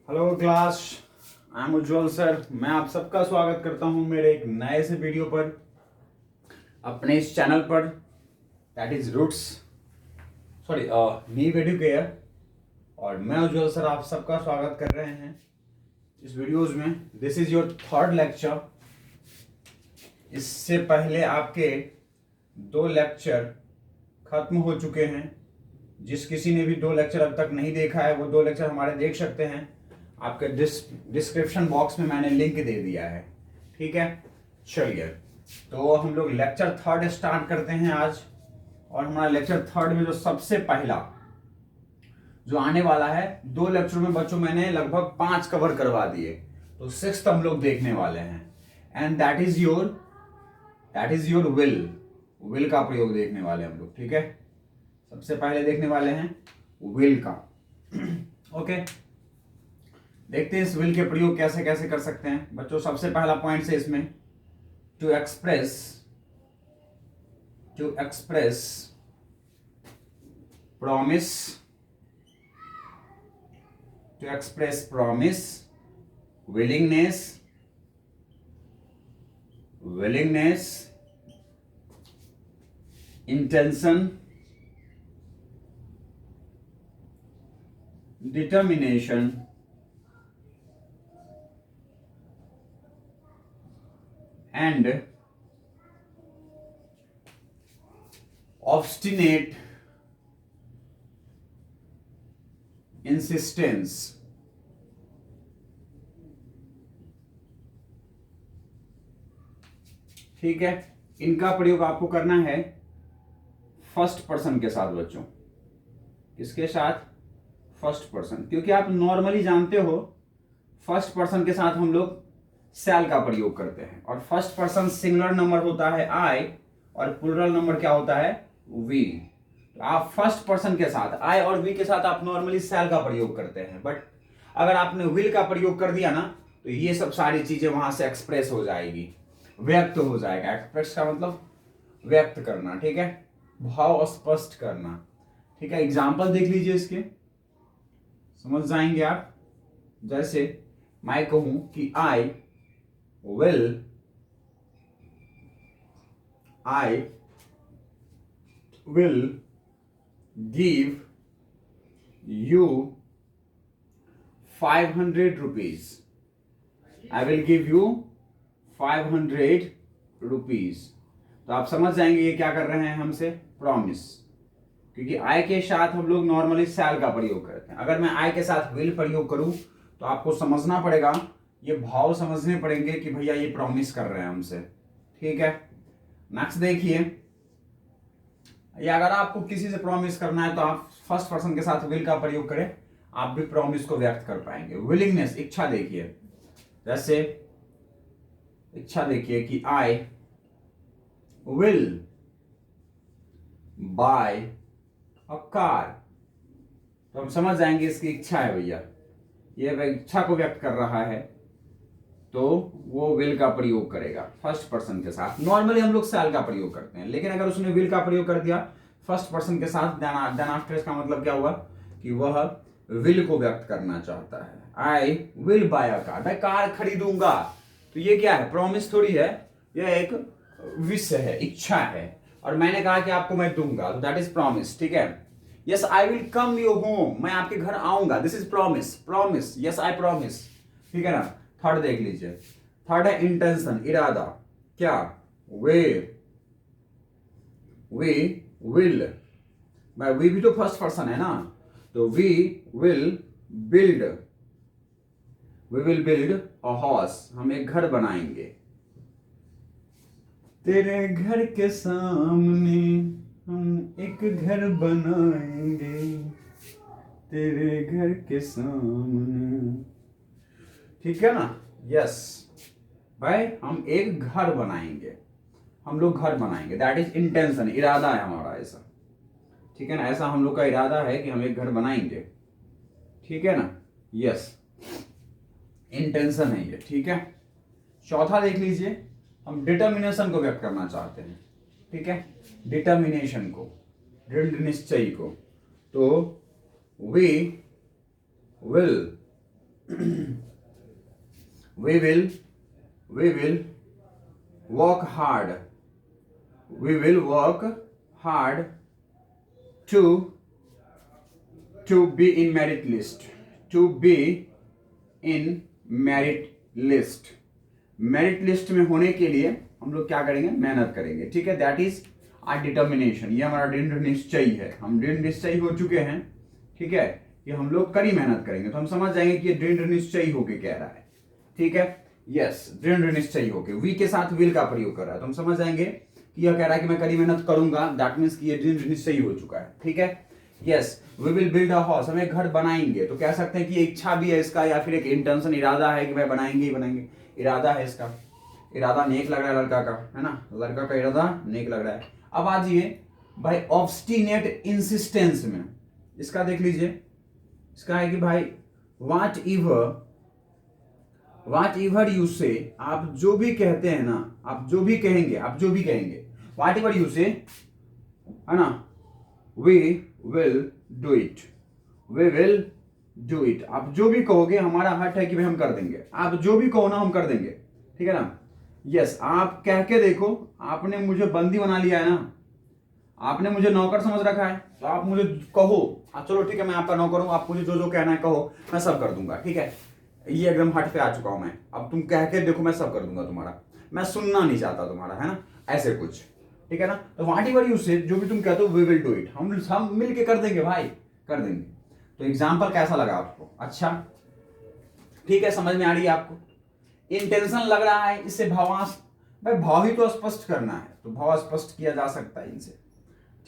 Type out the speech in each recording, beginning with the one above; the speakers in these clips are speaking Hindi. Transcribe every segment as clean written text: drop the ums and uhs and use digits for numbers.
Hello class, I am Ujjwal sir. मैं आप सबका स्वागत करता हूं मेरे एक नए से वीडियो पर अपने इस चैनल पर, दैट इज रूट्स सॉरी नीव एडुकेयर। और मैं उज्जवल सर आप सबका स्वागत कर रहे हैं इस वीडियोज में। This is your third lecture. इससे पहले आपके 2 लेक्चर खत्म हो चुके हैं। जिस किसी ने भी 2 लेक्चर अब तक नहीं देखा है वो 2 लेक्चर हमारे देख सकते हैं। आपके डिस्क्रिप्शन बॉक्स में मैंने लिंक दे दिया है, ठीक है। चलिए, तो हम लोग लेक्चर थर्ड स्टार्ट करते हैं आज। और हमारा लेक्चर थर्ड में जो सबसे पहला जो आने वाला है, 2 लेक्चर में बच्चों मैंने लगभग 5 कवर करवा दिए, तो 6th हम लोग देखने वाले हैं। And that is your will का प्रयोग देखने वाले हम लोग, ठीक है। सबसे पहले देखने वाले हैं विल का। ओके, देखते हैं इस विल के प्रयोग कैसे कैसे कर सकते हैं बच्चों। सबसे पहला पॉइंट है इसमें to express promise, willingness, intention, determination, and obstinate insistence। ठीक है, इनका प्रयोग आपको करना है फर्स्ट पर्सन के साथ बच्चों। किसके साथ? फर्स्ट पर्सन, क्योंकि आप नॉर्मली जानते हो फर्स्ट पर्सन के साथ हम लोग शैल का प्रयोग करते हैं। और फर्स्ट पर्सन सिंगुलर नंबर होता है आई और प्लूरल नंबर क्या होता है? वी। तो आप फर्स्ट पर्सन के साथ आई और वी के साथ आप नॉर्मली शैल का प्रयोग करते हैं। बट अगर आपने विल का प्रयोग कर दिया ना, तो ये सब सारी चीजें वहां से एक्सप्रेस हो जाएगी, व्यक्त हो जाएगा। एक्सप्रेस का मतलब व्यक्त करना, ठीक है, भाव स्पष्ट करना, ठीक है। एग्जाम्पल देख लीजिए इसके, समझ जाएंगे आप। जैसे मैं कहूं कि I will give you 500 rupees। I will give you 500 rupees। तो आप समझ जाएंगे ये क्या कर रहे हैं हमसे? प्रॉमिस। क्योंकि आई के साथ हम लोग नॉर्मली शैल का प्रयोग करते हैं। अगर मैं आई के साथ विल प्रयोग करूं तो आपको समझना पड़ेगा, ये भाव समझने पड़ेंगे कि भैया ये प्रॉमिस कर रहे हैं हमसे, ठीक है। नेक्स्ट देखिए, या अगर आपको किसी से प्रॉमिस करना है तो आप फर्स्ट पर्सन के साथ विल का प्रयोग करें, आप भी प्रॉमिस को व्यक्त कर पाएंगे। विलिंगनेस, इच्छा देखिए। जैसे इच्छा देखिए कि I will buy a car. तो हम समझ जाएंगे इसकी इच्छा है भैया, ये इच्छा को व्यक्त कर रहा है, तो वो विल का प्रयोग करेगा फर्स्ट पर्सन के साथ। नॉर्मली हम लोग शैल का प्रयोग करते हैं, लेकिन अगर उसने विल का प्रयोग कर दिया फर्स्ट पर्सन के साथ, देन आफ्टर का मतलब क्या हुआ कि वह विल को व्यक्त करना चाहता है। I will buy a car, मैं कार खरीदूंगा। तो ये क्या है? प्रॉमिस थोड़ी है, यह एक विश है, इच्छा है। और मैंने कहा कि आपको मैं दूंगा, तो दैट इज प्रॉमिस, ठीक है। Yes I will come your home, मैं आपके घर आऊंगा, this is promise, yes I promise, ठीक है ना। थर्ड देख लीजिए, थर्ड है इंटेंशन, इरादा। क्या? वे विल, भाई वी भी तो फर्स्ट पर्सन है ना, तो we will build a house, हम एक घर बनाएंगे। तेरे घर के सामने हम एक घर बनाएंगे, तेरे घर के सामने, ठीक है ना। यस भाई, हम एक घर बनाएंगे, हम लोग घर बनाएंगे, दैट इज इंटेंशन, इरादा है हमारा ऐसा, ठीक है ना। ऐसा हम लोग का इरादा है कि हम एक घर बनाएंगे, ठीक है ना। यस, इंटेंशन है ये, ठीक है। चौथा देख लीजिए, हम डिटर्मिनेशन को व्यक्त करना चाहते हैं, ठीक है, डिटर्मिनेशन को, दृढ़ निश्चय को। तो we will we will work hard, we will work hard to be in merit list, to be in merit list, merit list में होने के लिए हम लोग क्या करेंगे, मेहनत करेंगे, ठीक है। दैट इज आर डिटर्मिनेशन, ये हमारा दृढ़ निश्चय है, हम दृढ़ निश्चय हो चुके हैं, ठीक है, कि हम लोग कड़ी मेहनत करेंगे, तो हम समझ जाएंगे कि ये दृढ़ निश्चय होके कह रहा है, ठीक है। यस, दृढ़ निश्चय होके वी के साथ विल का प्रयोग कर रहा है, तो हम समझ जाएंगे कि यह कह रहा है कि मैं कड़ी मेहनत करूंगा, दैट मीन्स कि ये दृढ़ निश्चय हो चुका है, ठीक है। Yes, we will build a house, हम एक घर बनाएंगे, तो कह सकते हैं कि इच्छा भी है इसका, या फिर एक इंटेंशन, इरादा है कि भाई बनाएंगे ही बनाएंगे, इरादा है इसका, इरादा नेक लग रहा है लड़का का, है ना, लड़का का इरादा नेक लग रहा है। अब आ जाइए भाई ऑब्स्टिनेट इंसिस्टेंस में, इसका देख लीजिए, इसका है कि भाई व्हाट एवर यू से, आप जो भी कहते हैं ना, आप जो भी कहेंगे, व्हाट एवर यू से, है ना, वी विल डू इट, आप जो भी कहोगे हमारा हट है कि भाई हम कर देंगे, आप जो भी कहो ना हम कर देंगे, ठीक है ना। यस, आप कह के देखो, आपने मुझे बंदी बना लिया है ना, आपने मुझे नौकर समझ रखा है, तो आप मुझे कहो, चलो ठीक है मैं आपका नौकर हूं, आप मुझे जो जो कहना है कहो, मैं सब कर दूंगा, ठीक है। ये एकदम हट पे आ चुका हूं मैं, अब तुम कह के देखो मैं सब कर दूंगा तुम्हारा, मैं सुनना नहीं चाहता तुम्हारा, है ना, ऐसे कुछ, ठीक है ना। तो व्हाट एवर यू से, जो भी तुम कहते हो वी विल डू इट, हम मिल के कर देंगे भाई, कर देंगे। तो एग्जाम्पल कैसा लगा आपको, अच्छा ठीक है, समझ में आ रही है आपको, इंटेंशन लग रहा है, इससे भावांश, भाई भाव ही तो स्पष्ट करना है, तो भाव स्पष्ट किया जा सकता है इनसे,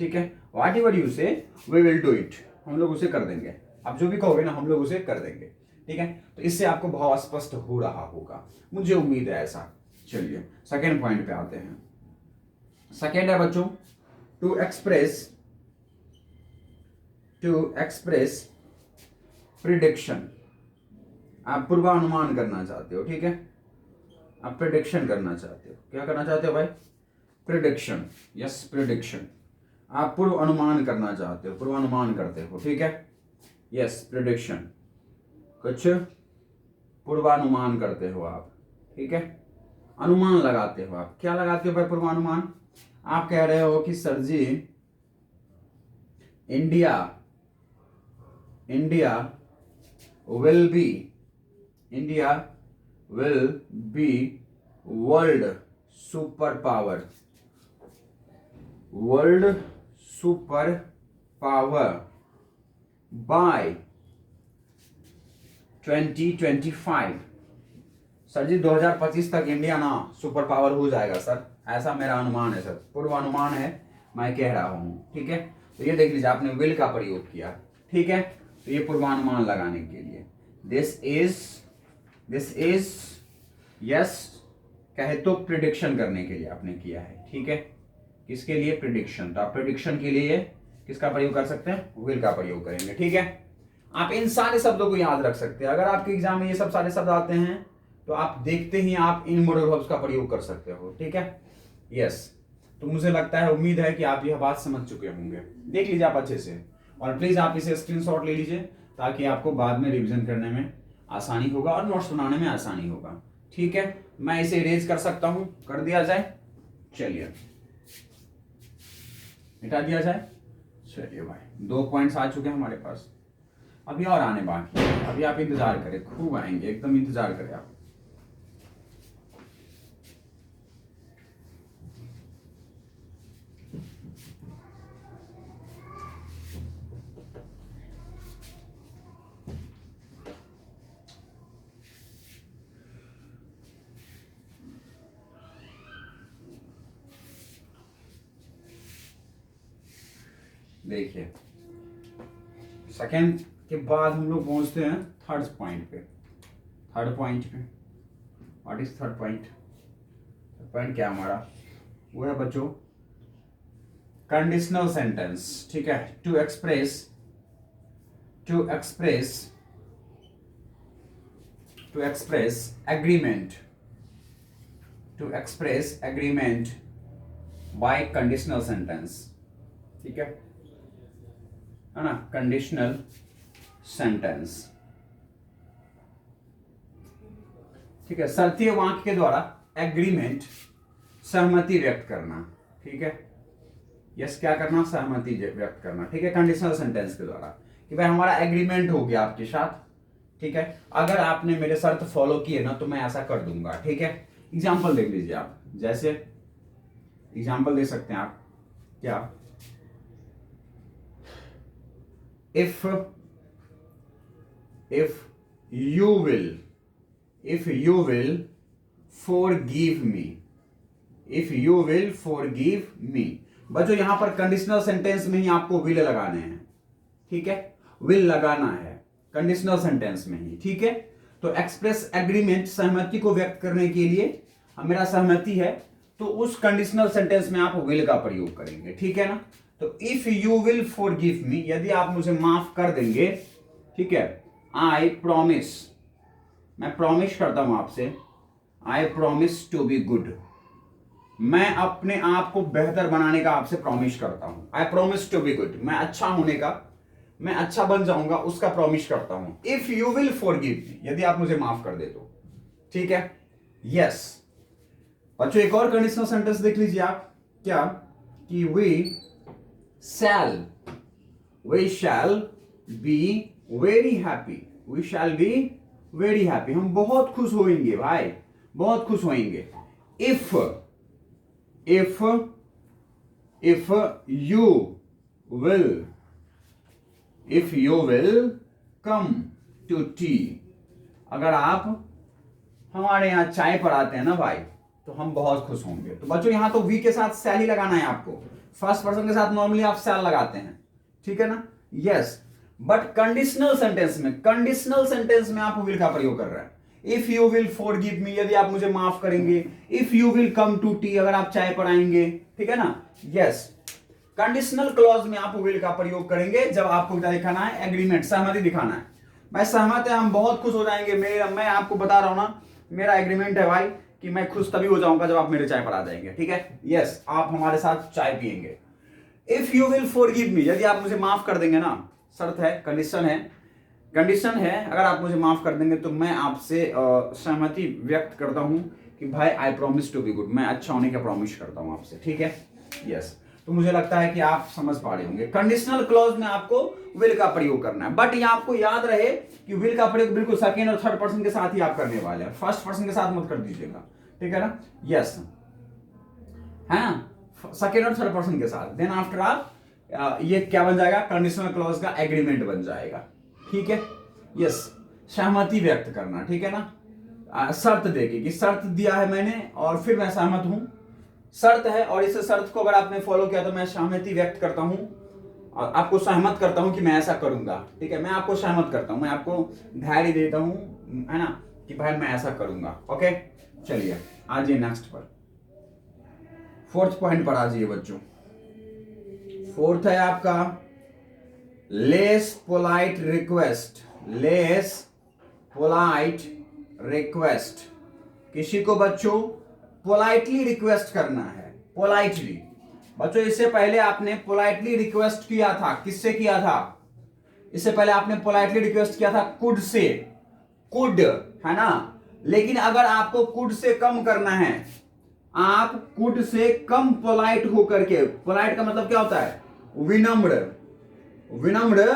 ठीक है। व्हाट एवर यू से वी विल डू इट, हम लोग उसे कर देंगे, आप जो भी कहोगे ना हम लोग उसे कर देंगे, ठीक है। तो इससे आपको भाव स्पष्ट हो रहा होगा, मुझे उम्मीद है ऐसा। चलिए सेकेंड पॉइंट पे आते हैं। सेकेंड है बच्चों, टू एक्सप्रेस प्रिडिक्शन, आप पूर्वानुमान करना चाहते हो, ठीक है, आप प्रिडिक्शन करना चाहते हो, क्या करना चाहते हो भाई, प्रिडिक्शन, यस प्रिडिक्शन, आप पूर्व अनुमान करना चाहते हो, पूर्वानुमान करते हो, ठीक है, यस प्रिडिक्शन, कुछ पूर्वानुमान करते हो आप, ठीक है, अनुमान लगाते हो आप, क्या लगाते हो भाई पूर्वानुमान, आप कह रहे हो कि sir ji India will be world super power by 2025, sir ji 2025 तक इंडिया ना सुपर पावर हो जाएगा सर, ऐसा मेरा अनुमान है सर, पूर्वानुमान है, मैं कह रहा हूं, ठीक है। तो ये देख लीजिए आपने विल का प्रयोग किया, ठीक है, तो ये पूर्वानुमान लगाने के लिए, दिस इज यस, कहे तो प्रिडिक्शन करने के लिए आपने किया है, ठीक है, किसके लिए, प्रिडिक्शन, तो आप प्रिडिक्शन के लिए किसका प्रयोग कर सकते हैं, विल का प्रयोग करेंगे, ठीक है। आप इन सारे शब्दों को याद रख सकते हैं, अगर आपके एग्जाम में ये सब सारे शब्द आते हैं तो आप देखते ही आप इन मॉडल वर्ब्स का प्रयोग कर सकते हो, ठीक है। यस, तो मुझे लगता है, उम्मीद है कि आप यह बात समझ चुके होंगे, देख लीजिए आप अच्छे से, और प्लीज आप इसे स्क्रीनशॉट ले लीजिए ताकि आपको बाद में रिवीजन करने में आसानी होगा और नोट्स बनाने में आसानी होगा, ठीक है। मैं इसे इरेज कर सकता हूं, कर दिया जाए, चलिए मिटा दिया जाए, चलिए भाई 2 पॉइंट्स आ चुके हैं हमारे पास, अभी और आने बाकी है, अभी आप इंतजार करें, खूब आएंगे, एकदम इंतजार करें आप। देखिए सेकेंड के बाद हम लोग पहुंचते हैं थर्ड पॉइंट पे, व्हाट इज थर्ड पॉइंट, क्या हमारा, वो है बच्चों कंडीशनल सेंटेंस, ठीक है, to express agreement by conditional sentence, ठीक है ना, कंडीशनल सेंटेंस, ठीक है, शर्तीय वाक्य के द्वारा एग्रीमेंट, सहमति व्यक्त करना, ठीक है, यस क्या करना, सहमति व्यक्त करना, ठीक है, कंडीशनल सेंटेंस के द्वारा कि भाई हमारा एग्रीमेंट हो गया आपके साथ, ठीक है, अगर आपने मेरे शर्त फॉलो किए ना तो मैं ऐसा कर दूंगा, ठीक है। एग्जाम्पल देख लीजिए आप, जैसे एग्जाम्पल दे सकते हैं आप, क्या, if you will forgive me, if you will forgive me, बच्चों यहां पर कंडीशनल सेंटेंस में ही आपको विल लगाने हैं, ठीक है, विल लगाना है कंडीशनल सेंटेंस में ही, ठीक है। तो एक्सप्रेस एग्रीमेंट, सहमति को व्यक्त करने के लिए मेरा सहमति है, तो उस कंडीशनल सेंटेंस में आप विल का प्रयोग करेंगे, ठीक है ना। तो if you will forgive me, यदि आप मुझे माफ कर देंगे, ठीक है, आई प्रॉमिस, मैं प्रॉमिस करता हूं आपसे, I promise to be good, मैं अपने आप को बेहतर बनाने का आपसे प्रॉमिस करता हूं, I promise to be good, मैं अच्छा होने का, मैं अच्छा बन जाऊंगा उसका प्रॉमिस करता हूं। If you will forgive me, यदि आप मुझे माफ कर दे तो, ठीक है, यस। बच्चों एक और कंडीशनल सेंटेंस देख लीजिए आप, क्या, कि we shall be very happy, we shall be very happy, हम बहुत खुश होंगे भाई, बहुत खुश होंगे। If you will come to tea, अगर आप हमारे यहाँ चाय पर आते हैं ना भाई तो हम बहुत खुश होंगे। तो बच्चों यहां तो वी के साथ शैल ही लगाना है आपको, फर्स्ट पर्सन के साथ नॉर्मली आप शैल लगाते हैं, ठीक है ना, यस। बट कंडीशनल सेंटेंस में आप विल का प्रयोग कर रहे हैं। If you will forgive me, यदि आप मुझे माफ करेंगे, if you will come to tea, अगर आप चाय पर आएंगे, ठीक है ना, यस। कंडीशनल क्लॉज में आप विल का प्रयोग करेंगे जब आपको क्या दिखाना है, एग्रीमेंट, सहमति दिखाना है। भाई सहमत है, हम बहुत खुश हो जाएंगे, मैं आपको बता रहा हूं ना, मेरा एग्रीमेंट है भाई कि मैं खुश तभी हो जाऊंगा जब आप मेरे चाय पर आ जाएंगे, ठीक है, यस, आप हमारे साथ चाय पिएंगे। If you will forgive me, यदि आप मुझे माफ कर देंगे ना, शर्त है, कंडीशन है, अगर आप मुझे माफ कर देंगे तो मैं आपसे सहमति व्यक्त करता हूं कि भाई I promise to be good, मैं अच्छा होने का प्रॉमिस करता हूं आपसे, ठीक है, यस। तो मुझे लगता है कि आप समझ पा रहे होंगे, कंडीशनल क्लॉज में आपको विल का प्रयोग करना है, बट ये आपको याद रहे कि विल का प्रयोग बिल्कुल सेकेंड और थर्ड पर्सन के साथ ही आप करने वाले हैं, फर्स्ट पर्सन के साथ मत कर दीजिएगा, ठीक है ना, यस, है ना, सेकेंड और थर्ड पर्सन के साथ, देन आफ्टर आप ये क्या बन जाएगा, कंडीशनल क्लॉज का एग्रीमेंट बन जाएगा, ठीक है, यस। सहमति व्यक्त करना, ठीक है ना, शर्त देके कि शर्त दिया है मैंने और फिर मैं सहमत हूं, शर्त है और इस शर्त को अगर आपने फॉलो किया तो मैं सहमति व्यक्त करता हूं और आपको सहमत करता हूं कि मैं ऐसा करूंगा, ठीक है, मैं आपको सहमत करता हूं, मैं आपको धैर्य देता हूं, है ना, कि भाई मैं ऐसा करूंगा, ओके। चलिए आ जाइए नेक्स्ट पर, फोर्थ पॉइंट पर आ जाइए बच्चों। फोर्थ है आपका लेस पोलाइट रिक्वेस्ट, किसी को बच्चों पोलाइटली रिक्वेस्ट करना है, पोलाइटली। बच्चों इससे पहले आपने पोलाइटली रिक्वेस्ट किया था, किससे किया था, इससे पहले आपने पोलाइटली रिक्वेस्ट किया था कुड से, कुड, है ना, लेकिन अगर आपको कुड से कम करना है, आप कुड से कम पोलाइट होकर के, पोलाइट का मतलब क्या होता है, विनम्र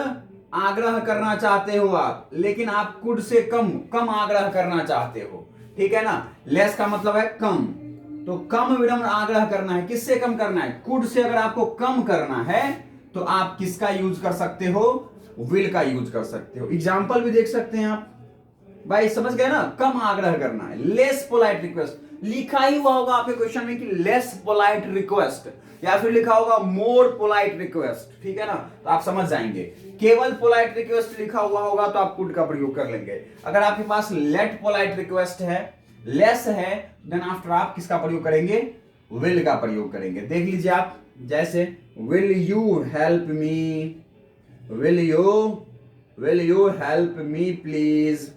आग्रह करना चाहते हो आप, लेकिन आप कुड से कम आग्रह करना चाहते हो, ठीक है ना, लेस का मतलब है कम, तो कम विनम्र आग्रह करना है, किससे कम करना है, कुड से अगर आपको कम करना है तो आप किसका यूज कर सकते हो, विल का यूज कर सकते हो। एग्जाम्पल भी देख सकते हैं आप, भाई समझ गए ना, कम आग्रह करना है, लेस पोलाइट रिक्वेस्ट, लिखा ही हुआ होगा आपके क्वेश्चन में कि लेस पोलाइट रिक्वेस्ट, या फिर लिखा होगा मोर पोलाइट रिक्वेस्ट, ठीक है ना, तो आप समझ जाएंगे। केवल पोलाइट रिक्वेस्ट लिखा हुआ होगा तो आप कुड का प्रयोग कर लेंगे, अगर आपके पास लेट पोलाइट रिक्वेस्ट है, लेस है, देन आफ्टर आप किसका प्रयोग करेंगे, विल का प्रयोग करेंगे। देख लीजिए आप, जैसे will you help me, will you help me please,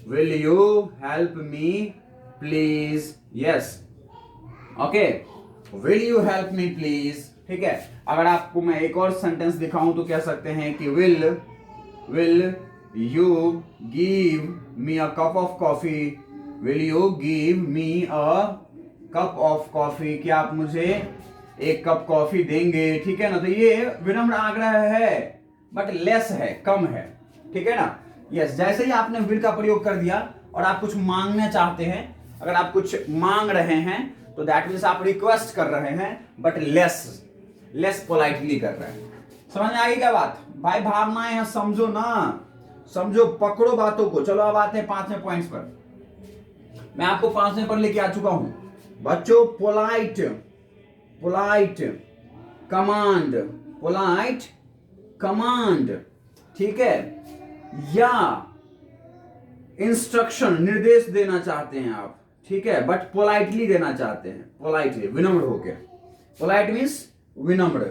will you help me please, yes, okay, will you help me please, ठीक है। अगर आपको मैं एक और सेंटेंस दिखाऊं तो कह सकते हैं कि will you give me a cup of coffee, will you give me a cup of coffee, क्या आप मुझे एक कप कॉफी देंगे, ठीक है ना। तो ये विनम्र आग्रह है बट लेस है, कम है, ठीक है ना। यस, जैसे ही आपने विल का प्रयोग कर दिया और आप कुछ मांगना चाहते हैं, अगर आप कुछ मांग रहे हैं तो दैट मीन्स आप रिक्वेस्ट कर रहे हैं बट लेस पोलाइटली कर रहे हैं। समझ में आ गई क्या बात भाई? भावनाएं हैं, समझो ना, समझो, पकड़ो बातों को। चलो अब आते हैं 5वें पॉइंट्स पर। मैं आपको 5वें पर लेके आ चुका हूं बच्चों। पोलाइट कमांड, ठीक है, या इंस्ट्रक्शन, निर्देश देना चाहते हैं आप, ठीक है, बट पोलाइटली देना चाहते हैं, पोलाइटली, विनम्र होके। पोलाइट मीन्स विनम्र,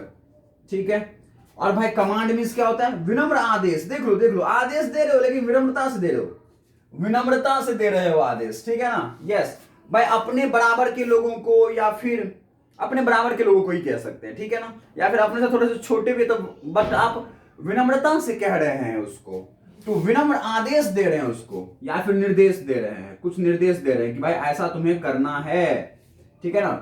ठीक है। और भाई कमांड मीन्स क्या होता है? विनम्र आदेश। देख लो, आदेश दे रहे हो लेकिन विनम्रता से दे रहे हो, आदेश, ठीक है ना। यस भाई, अपने बराबर के लोगों को, या फिर अपने बराबर के लोगों को ही कह सकते हैं, ठीक है ना, या फिर अपने से थोड़े से छोटे भी, तो बट आप विनम्रता से कह रहे हैं उसको, तो विनम्र आदेश दे रहे हैं उसको, या फिर निर्देश दे रहे हैं, कुछ निर्देश दे रहे हैं कि भाई ऐसा तुम्हें करना है, ठीक है ना।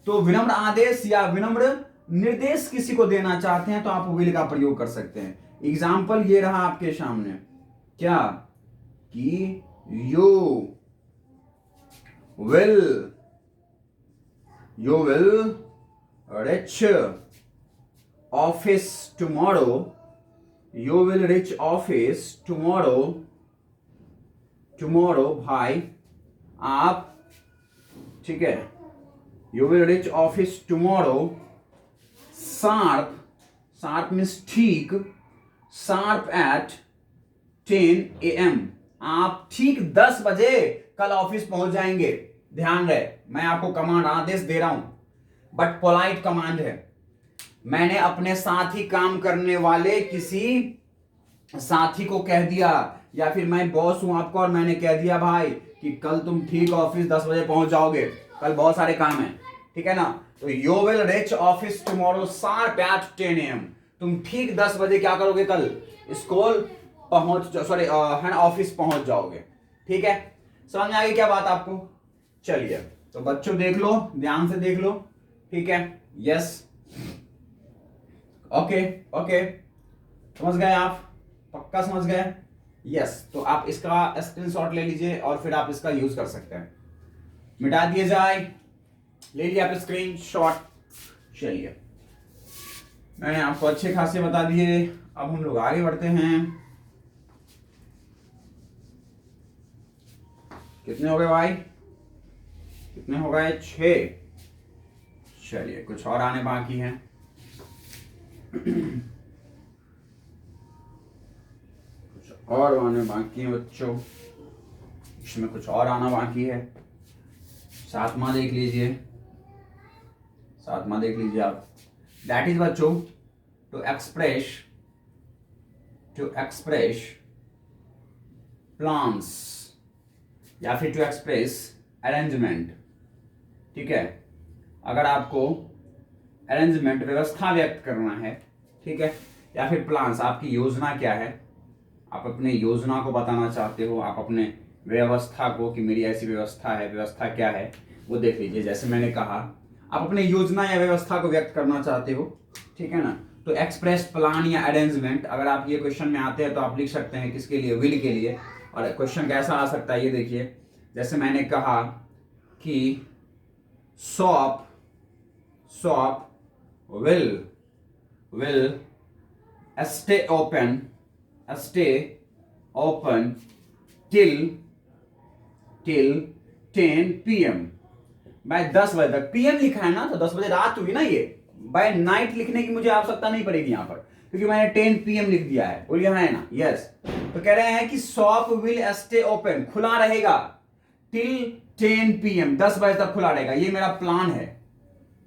तो विनम्र आदेश या विनम्र निर्देश किसी को देना चाहते हैं तो आप विल का प्रयोग कर सकते हैं। एग्जाम्पल ये रहा आपके सामने, क्या कि you will reach office tomorrow, you will reach office tomorrow भाई आप, ठीक है, you will reach office tomorrow sharp means ठीक, sharp at 10 AM, आप ठीक 10 बजे कल ऑफिस पहुंच जाएंगे। ध्यान रहे, मैं आपको कमांड, आदेश दे रहा हूं बट पोलाइट कमांड है। मैंने अपने साथ ही काम करने वाले किसी साथी को कह दिया, या फिर मैं बॉस हूं आपका और मैंने कह दिया भाई कि कल तुम ठीक ऑफिस 10 बजे पहुंच जाओगे, कल बहुत सारे काम हैं, ठीक है ना। तो you will reach office tomorrow sharp eight 10 AM, तुम ठीक 10 बजे क्या करोगे? कल स्कूल ऑफिस पहुंच जाओगे, ठीक है। समझ में आ गई क्या बात आपको? चलिए, तो बच्चों देख लो, ध्यान से देख लो, ठीक है। यस, ओके, समझ गए आप? पक्का समझ गए? यस, तो आप इसका स्क्रीनशॉट ले लीजिए और फिर आप इसका यूज कर सकते हैं। मिटा दिए जाए, ले लिया आप स्क्रीनशॉट। चलिए, मैंने आपको अच्छे खासे बता दिए, अब हम लोग आगे बढ़ते हैं। कितने हो गए भाई? कितने हो गए? 6। चलिए, कुछ और आने बाकी हैं। कुछ और आने बाकी है बच्चों, इसमें कुछ और आना बाकी है। 7वां देख लीजिए, 7वां देख लीजिए आप। दैट इज बच्चों टू एक्सप्रेस प्लान्स, या फिर टू एक्सप्रेस अरेंजमेंट, ठीक है। अगर आपको अरेंजमेंट, व्यवस्था व्यक्त करना है, ठीक है, या फिर प्लान्स, आपकी योजना क्या है, आप अपने योजना को बताना चाहते हो, आप अपने व्यवस्था को, कि मेरी ऐसी व्यवस्था है, व्यवस्था क्या है वो देख लीजिए। जैसे मैंने कहा, आप अपने योजना या व्यवस्था को व्यक्त करना चाहते हो, ठीक है ना, तो एक्सप्रेस प्लान या अरेंजमेंट, अगर आप ये क्वेश्चन में आते हैं तो आप लिख सकते हैं किसके लिए? विल के लिए। और क्वेश्चन कैसा आ सकता है ये देखिए, जैसे मैंने कहा कि shop will stay open till 10 PM, by 10 बजे तक। PM लिखा है ना, तो 10 बजे रात हुई ना, ये बाय नाइट लिखने की मुझे आवश्यकता नहीं पड़ेगी यहाँ पर, क्योंकि मैंने 10 PM लिख दिया है, और यहाँ है ना। यस, तो कह रहे हैं कि शॉप विल स्टे ओपन, खुला रहेगा टिल 10 PM, 10 बजे तक खुला रहेगा। ये मेरा प्लान है,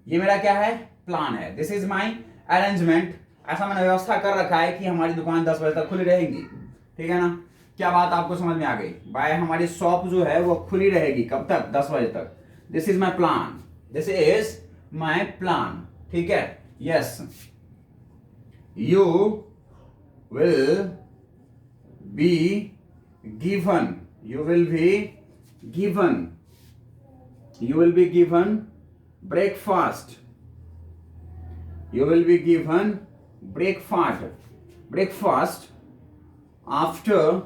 ये मेरा क्या है? प्लान है। दिस इज माई अरेंजमेंट, ऐसा मैंने व्यवस्था कर रखा है कि हमारी दुकान 10 बजे तक खुली रहेगी, ठीक है ना। क्या बात आपको समझ में आ गई? भाई हमारी शॉप जो है वो खुली रहेगी कब तक? 10 बजे तक। This is my plan, this is my plan, ठीक है। Yes, you will be given, you will be given breakfast, you will be given breakfast after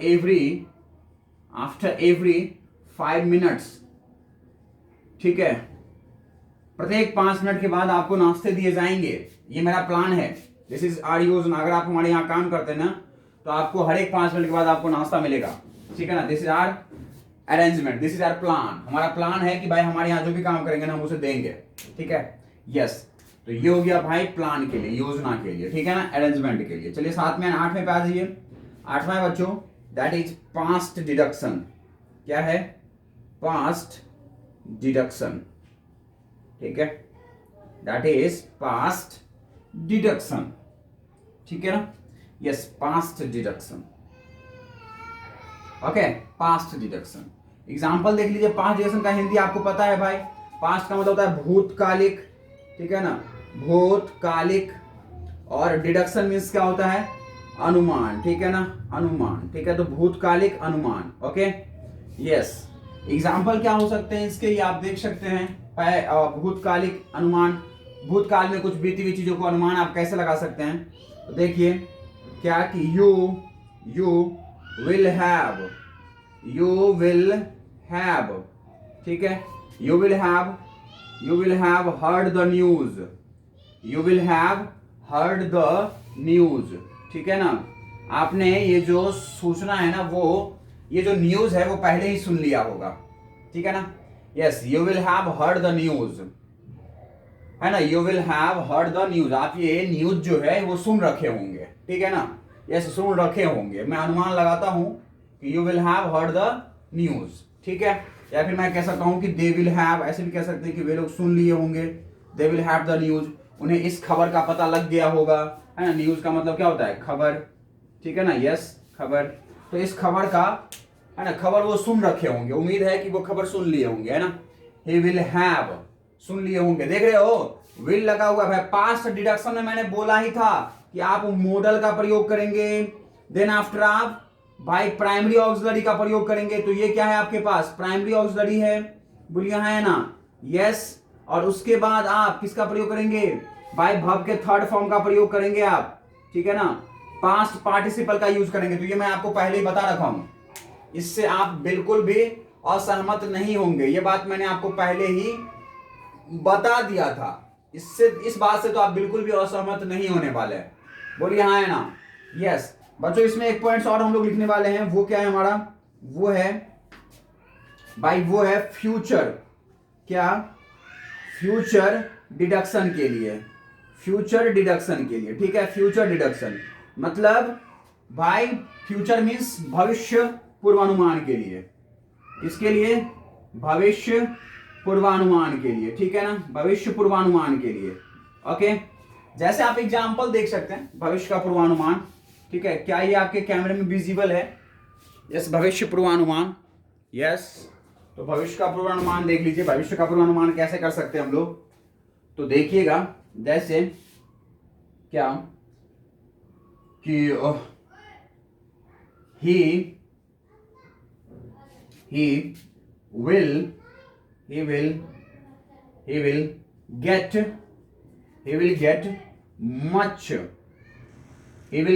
every 5 minutes, ठीक है, प्रत्येक 5 मिनट के बाद आपको नाश्ते दिए जाएंगे। ये मेरा प्लान है, दिस इज आर योजना। अगर आप हमारे यहाँ काम करते हैं ना तो आपको हर एक 5 मिनट के बाद आपको नाश्ता मिलेगा, ठीक है ना। This is our arrangement, this is our plan. हमारा प्लान है कि भाई हमारे यहाँ जो भी काम करेंगे ना हम उसे देंगे, ठीक है। यस, तो ये हो गया भाई प्लान के लिए, योजना के लिए, ठीक है ना, अरेंजमेंट के लिए। चलिए साथ में 8वें पे आ जाइए। 8वां है बच्चों, दैट इज पास्ट डिडक्शन। क्या है? पास्ट डिडक्शन, ठीक है, दैट इज पास्ट डिडक्शन, ठीक है ना। Yes, past deduction, okay, past deduction. Example देख लीजिए। पास्ट डिडक्शन का हिंदी आपको पता है भाई, पास्ट का मतलब होता है भूतकालिक, ठीक है ना, भूतकालिक। और डिडक्शन मीन्स क्या होता है? अनुमान, ठीक है ना, अनुमान, ठीक है। तो भूतकालिक अनुमान, ओके। यस, एग्जाम्पल क्या हो सकते हैं इसके, ये आप देख सकते हैं। भूतकालिक अनुमान, भूतकाल में कुछ बीती हुई चीजों को अनुमान आप कैसे लगा सकते हैं? तो देखिए क्या कि यू विल हैव, ठीक है, you will have heard the news, you will have heard the news, ठीक है ना। आपने ये जो सूचना है ना, वो ये जो न्यूज है वो पहले ही सुन लिया होगा, ठीक है ना। Yes, you will have heard the news, है ना, you will have heard the news. आप ये न्यूज जो है वो सुन रखे होंगे, ठीक है ना। यस, सुन रखे होंगे। मैं अनुमान लगाता हूं कि you will have heard the news, ठीक है। या फिर मैं कह सकता हूं कि दे विल हैव, ऐसे भी कह सकते हैं कि वे लोग सुन लिए होंगे, they will have the news, उन्हें इस खबर का पता लग गया होगा, है ना। न्यूज का मतलब क्या होता है? खबर, ठीक है ना। यस, खबर। तो इस खबर का, है ना, खबर वो सुन रखे होंगे, उम्मीद है कि वो खबर सुन लिए होंगे, है ना। ही विल हैव, सुन लिए होंगे। देख रहे हो, विल लगा हुआ है। पास्ट डिडक्शन में मैंने बोला ही था कि आप मॉडल का प्रयोग करेंगे, देन आफ्टर आप भाई प्राइमरी ऑक्सिलरी का प्रयोग करेंगे। तो ये क्या है आपके पास? प्राइमरी ऑक्सिलरी है, बोलिए हाँ है ना। यस, और उसके बाद आप किसका प्रयोग करेंगे? भाई वर्ब के थर्ड फॉर्म का प्रयोग करेंगे आप, ठीक है ना। पास्ट पार्टिसिपल का यूज करेंगे। तो ये मैं आपको पहले ही बता रखा हूं, इससे आप बिल्कुल भी असहमत नहीं होंगे। ये बात मैंने आपको पहले ही बता दिया था। इस बात से तो आप बिल्कुल भी असहमत नहीं होने वाले। बोलिए हाँ है ना। यस बच्चों, इसमें एक पॉइंट्स और हम लोग लिखने वाले हैं। वो क्या है हमारा? वो है भाई, वो है फ्यूचर। क्या? फ्यूचर डिडक्शन के लिए, फ्यूचर डिडक्शन के लिए, ठीक है। फ्यूचर डिडक्शन मतलब भाई फ्यूचर मीन्स भविष्य पूर्वानुमान के लिए। किसके लिए? भविष्य पूर्वानुमान के लिए, ठीक है ना, भविष्य पूर्वानुमान के लिए। ओके, जैसे आप एग्जांपल देख सकते हैं भविष्य का पूर्वानुमान, ठीक है। क्या ये आपके कैमरे में विजिबल है? यस, भविष्य पूर्वानुमान। यस, तो भविष्य का पूर्वानुमान देख लीजिए। भविष्य का पूर्वानुमान कैसे कर सकते हैं हम लोग? तो देखिएगा, जैसे क्या कि he will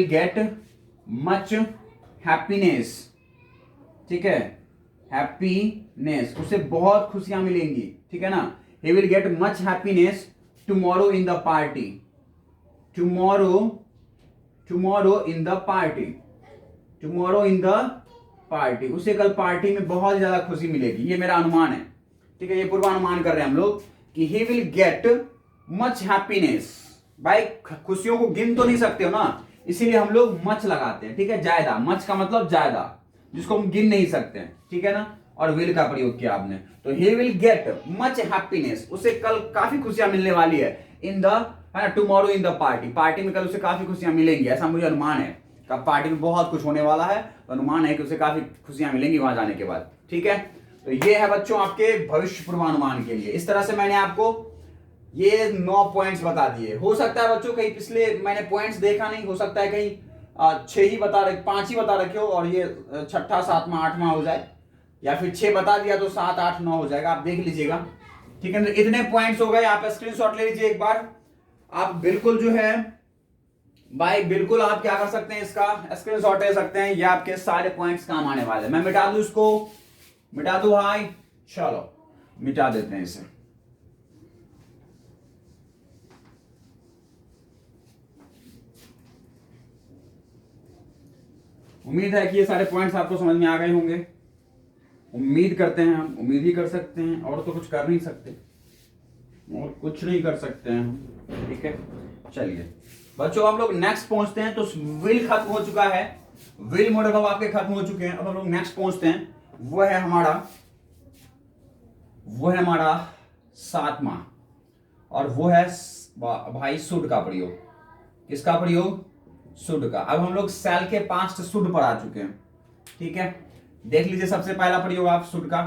get much happiness, ठीक है, हैप्पीनेस, उसे बहुत खुशियां मिलेंगी, ठीक है ना। he will get much happiness tomorrow in the party, tomorrow in the party, उसे कल पार्टी में बहुत ज्यादा खुशी मिलेगी। ये मेरा अनुमान है, ठीक है। ये पूर्वानुमान कर रहे हैं हम लोग कि he will get much happiness। भाई खुशियों को गिन तो नहीं सकते हो ना, इसीलिए हम लोग मच लगाते हैं, ठीक है। ज्यादा, मच का मतलब ज्यादा, जिसको हम गिन नहीं सकते हैं, ठीक है ना। और विल का प्रयोग किया आपने, तो he will get much happiness, उसे कल काफी खुशियां मिलने वाली है। इन द, है ना, टुमारो इन द पार्टी में कल उसे काफी खुशियां मिलेंगी, ऐसा मुझे अनुमान है। कब पार्टी में बहुत कुछ होने वाला है, तो अनुमान है कि उसे काफी खुशियां मिलेंगी वहां जाने के बाद, ठीक है। तो ये है बच्चों आपके भविष्य पूर्वानुमान के लिए। इस तरह से मैंने आपको ये 9 पॉइंट्स बता दिए। हो सकता है बच्चों कहीं पिछले मैंने पॉइंट्स देखा नहीं, हो सकता है कहीं 6 ही बता रखे, 5 ही बता रखे हो और ये छठा सातवां आठवां हो जाए, या फिर 6 बता दिया तो 7 8 9 हो जाएगा, आप देख लीजिएगा। ठीक है, इतने पॉइंट्स हो गए, आप स्क्रीनशॉट ले लीजिए एक बार। आप बिल्कुल जो है भाई बिल्कुल आप क्या कर सकते हैं, इसका स्क्रीनशॉट ले सकते हैं, ये आपके सारे पॉइंट्स काम आने वाले हैं। मैं मिटा दूं इसको, मिटा दूं भाई, चलो मिटा देते हैं इसे। उम्मीद है कि ये सारे पॉइंट्स आपको समझ में आ गए होंगे, उम्मीद करते हैं, हम उम्मीद ही कर सकते हैं, और तो कुछ कर नहीं सकते, और कुछ नहीं कर सकते हैं हम। ठीक है, चलिए बच्चों हम लोग नेक्स्ट पहुंचते हैं। तो विल खत्म हो चुका है, विल मॉडल अब आपके खत्म हो चुके हैं। अब हम लोग नेक्स्ट पहुंचते हैं, वो है हमारा 7वां, और वो है भाई शुड का प्रयोग। किसका प्रयोग? शुड का। अब हम लोग सेल के पास्ट शुड पर आ चुके हैं। ठीक है, देख लीजिए सबसे पहला प्रयोग आप शुड का,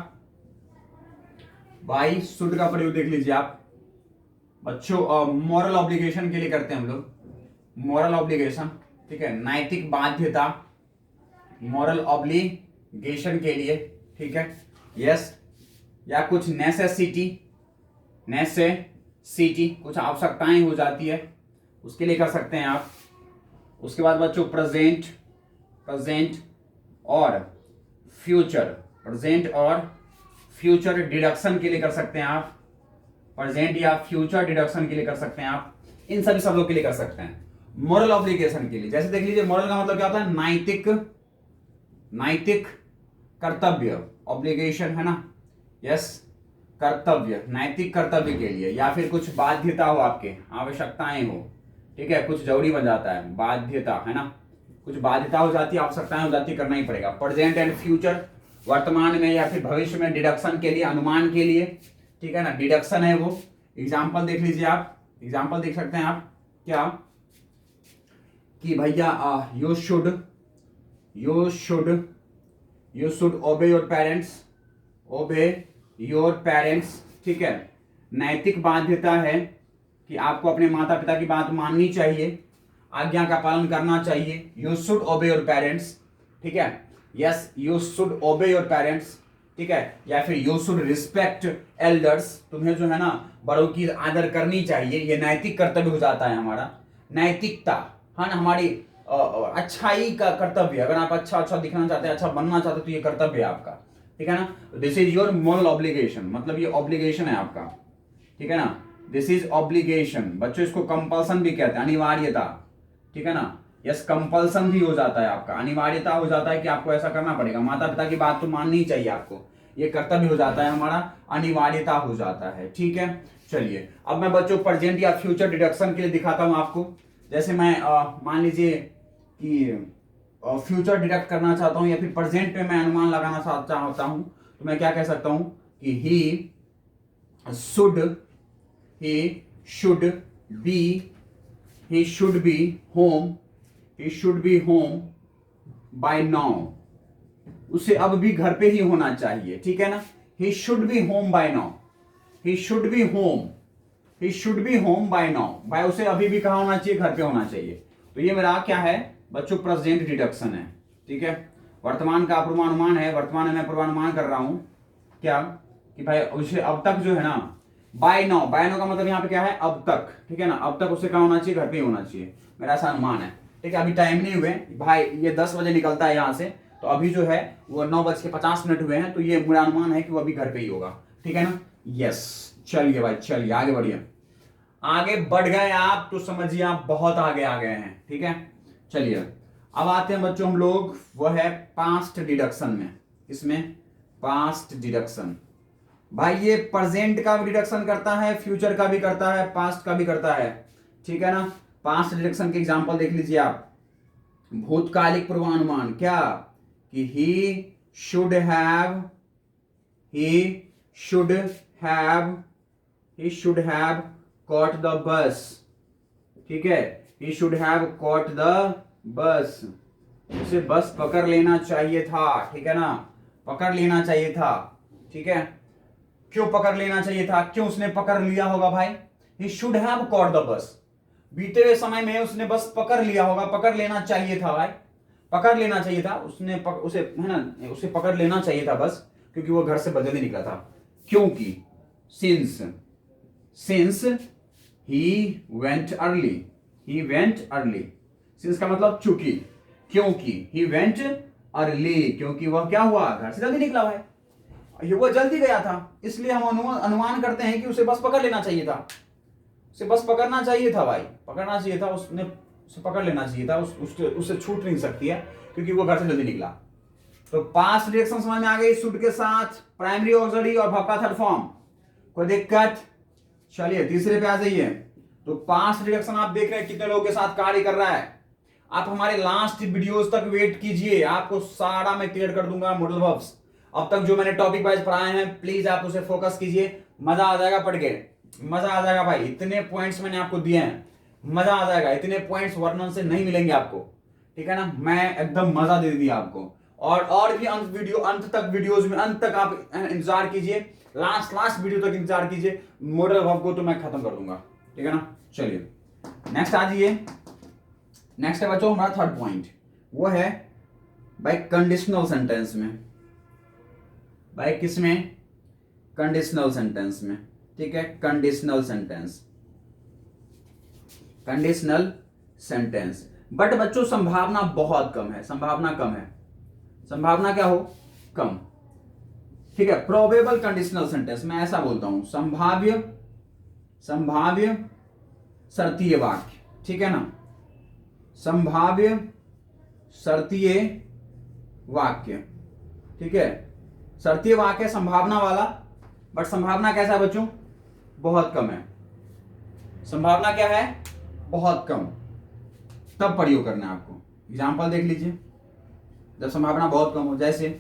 भाई शुड का प्रयोग देख लीजिए आप बच्चों। मॉरल ऑब्लिगेशन के लिए करते हैं हम लोग, मॉरल ऑब्लिगेशन। ठीक है, नैतिक बाध्यता, मॉरल ऑब्लिगेशन के लिए। ठीक है, यस, या कुछ नेसेसिटी कुछ आवश्यकताएं हो जाती है, उसके लिए कर सकते हैं आप। उसके बाद बच्चों प्रेजेंट और फ्यूचर डिडक्शन के लिए कर सकते हैं आप, प्रेजेंट या फ्यूचर डिडक्शन के लिए कर सकते हैं आप, इन सभी शब्दों के लिए कर सकते हैं। मॉरल ऑब्लिगेशन के लिए जैसे देख लीजिए, मॉरल का मतलब क्या होता है? नैतिक कर्तव्य, ऑब्लिगेशन है ना, यस, कर्तव्य, नैतिक कर्तव्य के लिए, या फिर कुछ बाध्यता हो, आपके आवश्यकताएं हो। ठीक है, कुछ जरूरी बन जाता है, बाध्यता है ना, कुछ बाध्यता हो जाती है, आवश्यकताएं हो जाती है, करना ही पड़ेगा। प्रेजेंट एंड फ्यूचर, वर्तमान में या फिर भविष्य में, डिडक्शन के लिए, अनुमान के लिए। ठीक है ना, डिडक्शन है वो। एग्जाम्पल देख लीजिए आप, एग्जाम्पल देख सकते हैं आप क्या, कि भैया यू शुड ओबे योर पेरेंट्स। ठीक है, नैतिक बाध्यता है कि आपको अपने माता पिता की बात माननी चाहिए, आज्ञा का पालन करना चाहिए। यू शुड ओबे योर पेरेंट्स। ठीक है, यस, यू शुड ओबे योर पेरेंट्स। ठीक है, या फिर यू शुड रिस्पेक्ट एल्डर्स, तुम्हें जो है ना बड़ों की आदर करनी चाहिए। ये नैतिक कर्तव्य हो जाता है हमारा, नैतिकता है ना, हमारी अच्छाई का कर्तव्य। अगर आप अच्छा दिखना चाहते हैं, अच्छा बनना चाहते हैं, तो ये कर्तव्य है आपका। ठीक है ना, this is your moral obligation, मतलब ये ऑब्लिगेशन है आपका। ठीक है ना, दिस इज ऑब्लिगेशन। बच्चों इसको कंपल्सन भी कहते हैं, अनिवार्यता। ठीक है ना, यस, कंपल्सन भी हो जाता है आपका, अनिवार्यता हो जाता है कि आपको ऐसा करना पड़ेगा, माता पिता की बात तो माननी चाहिए आपको, ये कर्तव्य हो जाता है हमारा, अनिवार्यता हो जाता है। ठीक है, चलिए अब मैं बच्चों प्रेजेंट या फ्यूचर डिडक्शन के लिए दिखाता हूं आपको। जैसे मैं मान लीजिए कि फ्यूचर डिडक्ट करना चाहता हूं, या फिर प्रेजेंट में मैं अनुमान लगाना चाहता हूं, तो मैं क्या कह सकता हूं कि he should be home by now. उसे अब भी घर पे ही होना चाहिए। ठीक है ना, he should be home by now, he should be home by now. By उसे अभी भी कहा होना चाहिए? घर पे होना चाहिए। तो ये मेरा क्या है बच्चों? प्रेजेंट डिडक्शन है। ठीक है, वर्तमान का पूर्वानुमान है, वर्तमान में मैं पूर्वानुमान कर रहा हूं क्या, कि भाई उसे अब तक जो है ना, बाय नाउ का मतलब यहाँ पे क्या है? अब तक। ठीक है ना, अब तक उसे कहा होना चाहिए? घर पे ही होना चाहिए, मेरा ऐसा अनुमान है। ठीक है, अभी टाइम नहीं हुए भाई, ये 10 बजे निकलता है यहाँ से, तो अभी जो है वो 9:50 हुए हैं, तो ये मेरा अनुमान है कि वो अभी घर पे ही होगा। ठीक है ना, यस। चलिए भाई, चलिए आगे बढ़िए, आगे बढ़ गए आप तो समझिए आप बहुत आगे आ गए हैं। ठीक है, चलिए अब आते हैं बच्चों हम लोग, वो है पास्ट डिडक्शन में। इसमें पास्ट डिडक्शन, भाई ये प्रेजेंट का भी डिडक्शन करता है, फ्यूचर का भी करता है, पास्ट का भी करता है। ठीक है ना, पास्ट डिडक्शन के एग्जांपल देख लीजिए आप। भूतकालिक पूर्वानुमान क्या, कि he should have caught the bus। ठीक है, he should have caught the bus, उसे बस पकड़ लेना चाहिए था। ठीक है ना, पकड़ लेना चाहिए था। ठीक है, क्यों पकड़ लेना चाहिए था? क्यों उसने पकड़ लिया होगा भाई? he should have caught the bus, बीते हुए समय में उसने बस पकड़ लिया होगा, पकड़ लेना चाहिए था भाई, पकड़ लेना चाहिए था उसने, उसे है ना, उसे पकड़ लेना चाहिए था बस, क्योंकि वो घर से बदलने निकला था। क्योंकि since, since he went early, he went early, since का मतलब चूंकि, क्योंकि ही वेंट अर्ली, क्योंकि वह क्या हुआ, घर से जल्दी निकला भाई, वो जल्दी गया था, इसलिए हम अनुमान करते हैं कि उसे बस पकड़ लेना चाहिए था, उसे बस पकड़ना चाहिए था भाई, पकड़ना चाहिए था, उसने उसे पकड़ लेना चाहिए था, उससे छूट नहीं सकती है क्योंकि वो घर से जल्दी निकला। तो पास्ट रिएक्शन समझ में आ गई, शुड के साथ प्राइमरी ऑक्सिलरी और वर्ब का थर्ड फॉर्म, कोई दिक्कत? चलिए तीसरे पे आ जाइए। तो पास्ट रिएक्शन आप देख रहे हैं कितने लोगों के साथ कार्य कर रहा है। आप हमारे लास्ट वीडियोस तक वेट कीजिए, आपको सारा मैं क्लियर कर दूंगा मॉडल वर्ब्स। अब तक जो मैंने टॉपिक वाइज पढ़ाए हैं प्लीज आप उसे फोकस कीजिए, मजा आ जाएगा पढ़ के, मजा आ जाएगा भाई। इतने पॉइंट्स मैंने आपको दिए हैं, मजा आ जाएगा, इतने पॉइंट्स वर्णन से नहीं मिलेंगे आपको, ठीक है ना। मैं एकदम मजा दे दिया आपको। और भी अंत तक वीडियोस में, अंत तक आप इंतजार कीजिए, लास्ट वीडियो तक इंतजार कीजिए, मॉडल वर्ब को तो मैं खत्म कर दूंगा, ठीक है ना। चलिए नेक्स्ट आ जाइए। नेक्स्ट है बच्चों हमारा थर्ड पॉइंट, वो है भाई कंडीशनल सेंटेंस में, भाई किसमें, कंडीशनल सेंटेंस में, ठीक है। Conditional sentence, conditional sentence, but बच्चों संभावना बहुत कम है, संभावना कम है, संभावना क्या हो, कम, ठीक है। प्रोबेबल कंडीशनल सेंटेंस मैं ऐसा बोलता हूं, संभाव्य, संभाव्य शर्तीय वाक्य, ठीक है ना, संभाव्य शर्तीय वाक्य, ठीक है। शर्तीय वाक्य संभावना वाला, बट संभावना कैसा है बच्चों, बहुत कम है, संभावना क्या है, बहुत कम, तब प्रयोग करना है आपको। एग्जांपल देख लीजिए, जब संभावना बहुत कम हो, जैसे,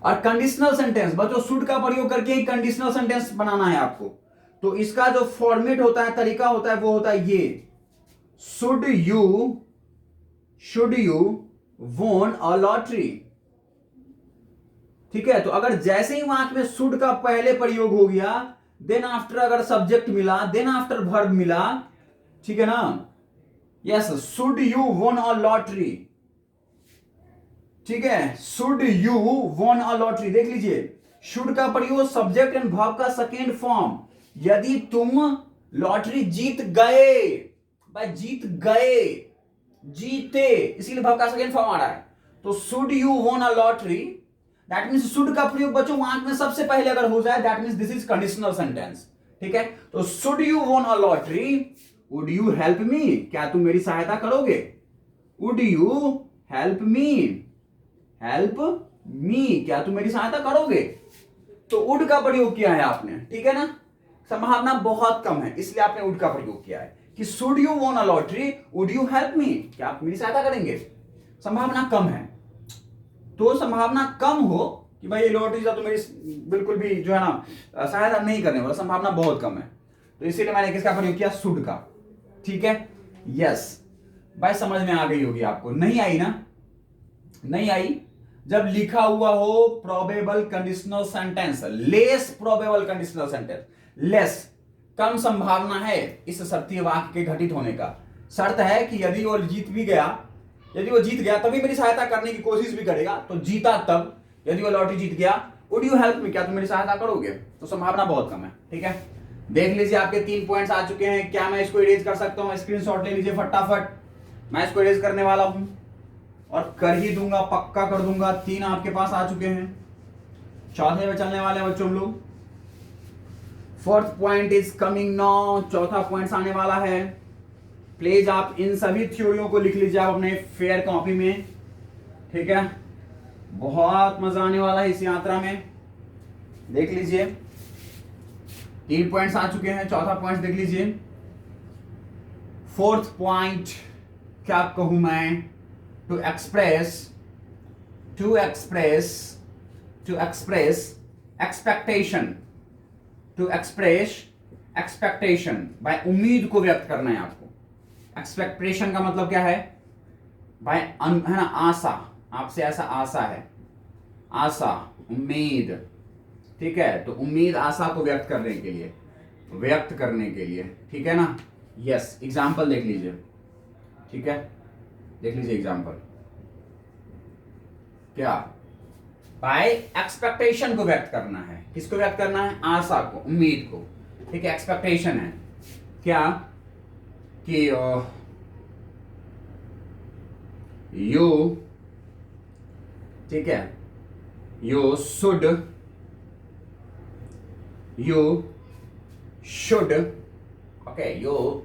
और कंडीशनल सेंटेंस बच्चों शुड का प्रयोग करके ही कंडीशनल सेंटेंस बनाना है आपको। तो इसका जो फॉर्मेट होता है, तरीका होता है, वो होता है ये, शुड यू वोन अ लॉटरी, ठीक है। तो अगर जैसे ही वाक्य में शुड का पहले प्रयोग हो गया, देन आफ्टर अगर सब्जेक्ट मिला, देन आफ्टर वर्ब मिला, ठीक है ना, यस, शुड यू वोन अ लॉटरी, ठीक है, शुड यू वोन अ लॉटरी, देख लीजिए, शुड का प्रयोग सब्जेक्ट एंड वर्ब का सेकेंड फॉर्म, यदि तुम लॉटरी जीत गए, भाई जीत गए, जीते, इसीलिए वर्ब का सेकेंड फॉर्म आ रहा है। तो शुड यू वोन a lottery, that means should का प्रयोग बच्चों वाक्य में सबसे पहले अगर हो जाए, that means this is conditional sentence, ठीक है। तो शुड यू वोन a lottery, would you help me, क्या तुम मेरी सहायता करोगे, would you help me, help me, क्या तुम मेरी सहायता करोगे। तो वुड का प्रयोग किया है आपने, ठीक है ना, संभावना बहुत कम है इसलिए आपने वुड का प्रयोग किया है कि शुड यू वोन a lottery, would you help me, क्या आप मेरी सहायता करेंगे, संभावना कम है। तो संभावना कम हो कि भाई ये लॉटरी तो मेरी बिल्कुल भी जो है ना सहायता नहीं करने वाला, संभावना बहुत कम है, तो इसीलिए मैंने किसका प्रयोग किया, शुड का, ठीक है। यस भाई समझ में आ गई होगी आपको, नहीं आई ना, नहीं आई। जब लिखा हुआ हो probable conditional sentence, less probable conditional sentence, less, कम संभावना है इस शर्तीय वाक्य के घटित होने का, शर्त है कि यदि वो जीत भी गया, यदि वो जीत गया तभी मेरी सहायता करने की कोशिश भी करेगा, तो जीता तब, यदि वो लॉटरी जीत गया, वुड यू हेल्प मी, क्या तुम मेरी सहायता करोगे, तो संभावना बहुत कम है, ठीक है। देख लीजिए आपके 3 पॉइंट्स आ चुके हैं, क्या मैं इसको इरेज कर सकता हूं, स्क्रीनशॉट ले लीजिए फटाफट, मैं इसको इरेज करने वाला हूं और कर ही दूंगा, पक्का कर दूंगा। 3 आपके पास आ चुके हैं, चौथे में चलने वाले बच्चों हम लोग, 4th point is coming now, चौथा पॉइंट आने वाला है। प्लीज आप इन सभी थ्योरियों को लिख लीजिए आप अपने फेयर कॉपी में, ठीक है, बहुत मजा आने वाला है इस यात्रा में। देख लीजिए 3 पॉइंट्स आ चुके हैं, चौथा पॉइंट देख लीजिए। 4th पॉइंट क्या कहूं मैं, to express expectation, to express expectation, भाई उम्मीद को व्यक्त करना है आपको। एक्सपेक्टेशन का मतलब क्या है भाई, है ना, आशा, आपसे ऐसा आशा है, आशा, उम्मीद, ठीक है। तो उम्मीद आशा को व्यक्त करने के लिए, व्यक्त करने के लिए, ठीक है ना, यस, एग्जाम्पल देख लीजिए, ठीक है, देख लीजिए एग्जाम्पल। क्या? बाय एक्सपेक्टेशन को व्यक्त करना है। किसको व्यक्त करना है? आशा को, उम्मीद को, ठीक है। एक्सपेक्टेशन है क्या कि यू, ठीक है, you should okay, you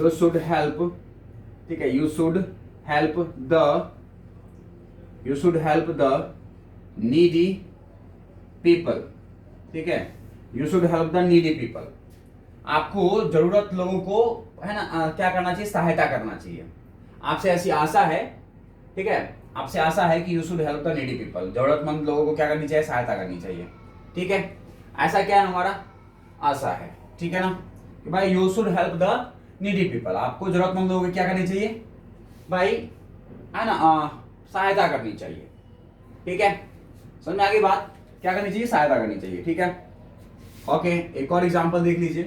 should help, ठीक है, you should help the needy people, ठीक है, you should help the needy people। आपको जरूरत लोगों को, है ना, क्या करना चाहिए? सहायता करना चाहिए। आपसे ऐसी आशा है, ठीक है, आपसे आशा है कि you should help the needy people, जरूरतमंद लोगों को क्या करनी चाहिए? सहायता करनी चाहिए, ठीक है। ऐसा क्या है? हमारा आशा है, ठीक है ना, कि भाई you should help the needy people, आपको जरूरतमंद लोगों को क्या करनी चाहिए भाई, है ना, सहायता करनी चाहिए, ठीक है। समझ में आ गई बात? क्या करनी चाहिए? सहायता करनी चाहिए, ठीक है। ओके, एक और एग्जांपल देख लीजिए,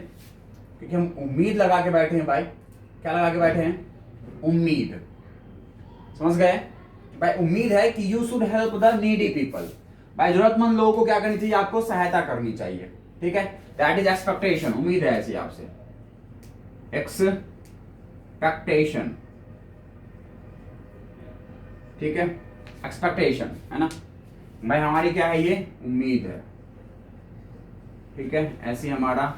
क्योंकि हम उम्मीद लगा के बैठे हैं भाई। क्या लगा के बैठे हैं? उम्मीद। समझ गए भाई? उम्मीद है कि you should help the needy people, भाई जरूरतमंद लोगों को क्या करनी चाहिए? आपको सहायता करनी चाहिए, ठीक है। दैट इज एक्सपेक्टेशन, उम्मीद है ऐसी आपसे, एक्सपेक्टेशन, ठीक है, एक्सपेक्टेशन, है ना भाई, हमारी क्या है? ये उम्मीद है, ठीक है, ऐसी हमारा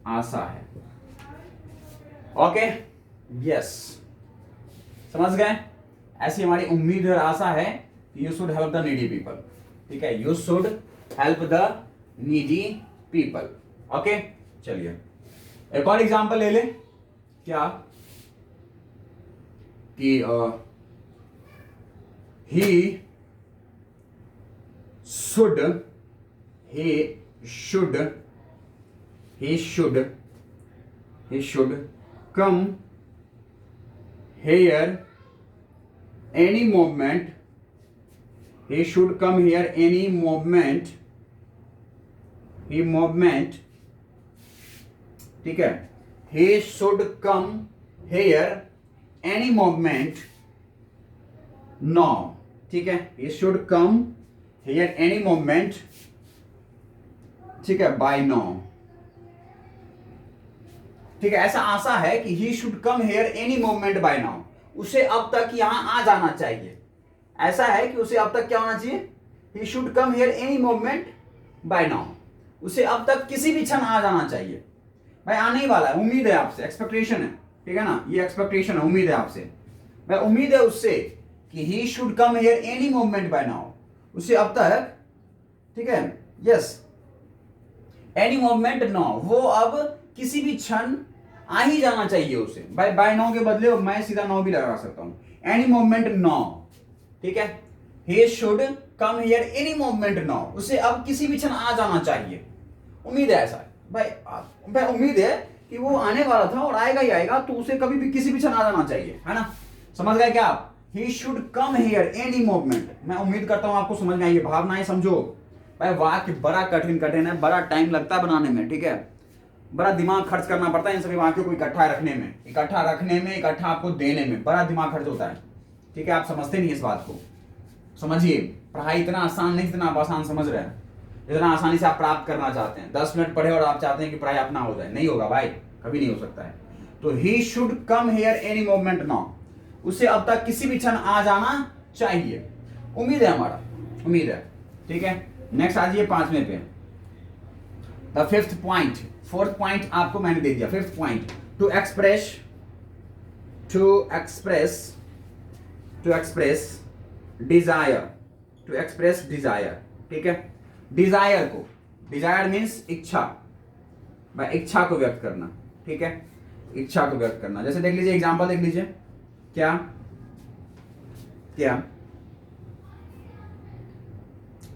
आशा है। ओके, यस, समझ गए? ऐसी हमारी उम्मीद और आशा है कि you should help the needy people, ठीक है, you should help the needy people. Okay, चलिए एक और एग्जांपल ले ले। क्या? कि he should come here any moment, ठीक है, he should come here any moment now, ठीक है, he should come here any moment, ठीक है, by now, ठीक है। ऐसा आशा है कि he should come here any moment by now, उसे अब तक यहां आ जाना चाहिए। ऐसा है कि उसे अब तक क्या होना चाहिए? he should come here any moment by now, उसे अब तक किसी भी क्षण आ जाना चाहिए। भाई आने ही वाला है, उम्मीद है आपसे, एक्सपेक्टेशन है, ठीक है ना, ये एक्सपेक्टेशन है, उम्मीद है आपसे भाई, उम्मीद है उससे कि he should come here any moment by now, उसे अब तक, ठीक है, यस, any moment now, वो अब किसी भी क्षण आ ही जाना चाहिए उसे। भाई बाय नाउ के बदले मैं सीधा नाउ भी लगा सकता हूं, एनी मोमेंट नाउ, ठीक है, he should come here any moment now, उसे अब किसी भी क्षण आ जाना चाहिए। उम्मीद है ऐसा भाई, भाई उम्मीद है कि वो आने वाला था और आएगा ही आएगा, तो उसे कभी भी किसी भी क्षण आ जाना चाहिए, है ना। समझ गए क्या आप? he should come here any moment। मैं उम्मीद करता हूं आपको समझ में आई, भावनाएं समझो भाई। वाक्य बड़ा कठिन है, बड़ा टाइम लगता है बनाने में, ठीक है, बड़ा दिमाग खर्च करना पड़ता है इन सभी वाक्यों को इकट्ठा रखने में, इकट्ठा आपको देने में बड़ा दिमाग खर्च होता है, ठीक है। आप समझते नहीं इस बात को, समझिए। पढ़ाई इतना आसान नहीं, इतना आप आसान समझ रहे हैं, इतना आसानी से आप प्राप्त करना चाहते हैं। 10 मिनट पढ़े और आप चाहते हैं कि पढ़ाई अपना हो जाए, नहीं होगा भाई, कभी नहीं हो सकता है। तो he should come here any moment now, उसे अब तक किसी भी क्षण आ जाना चाहिए। उम्मीद है हमारा, उम्मीद है, ठीक है। नेक्स्ट आ जाइए 5वें पे, the fifth point. Fourth point आपको मैंने दे दिया, fifth point, to express desire, ठीक है। डिजायर को, डिजायर मीन्स इच्छा, भाई इच्छा को व्यक्त करना, ठीक है, इच्छा को व्यक्त करना। जैसे देख लीजिए एग्जांपल देख लीजिए, क्या क्या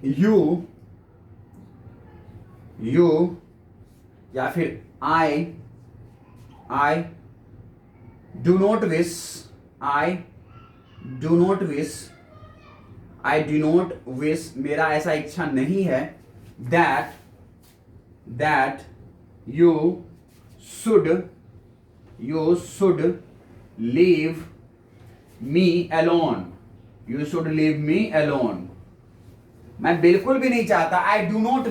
यू या फिर I do not wish I do not wish, मेरा ऐसा इच्छा नहीं है, that you should leave me alone, you should leave me alone. मैं बिल्कुल भी नहीं चाहता, I do not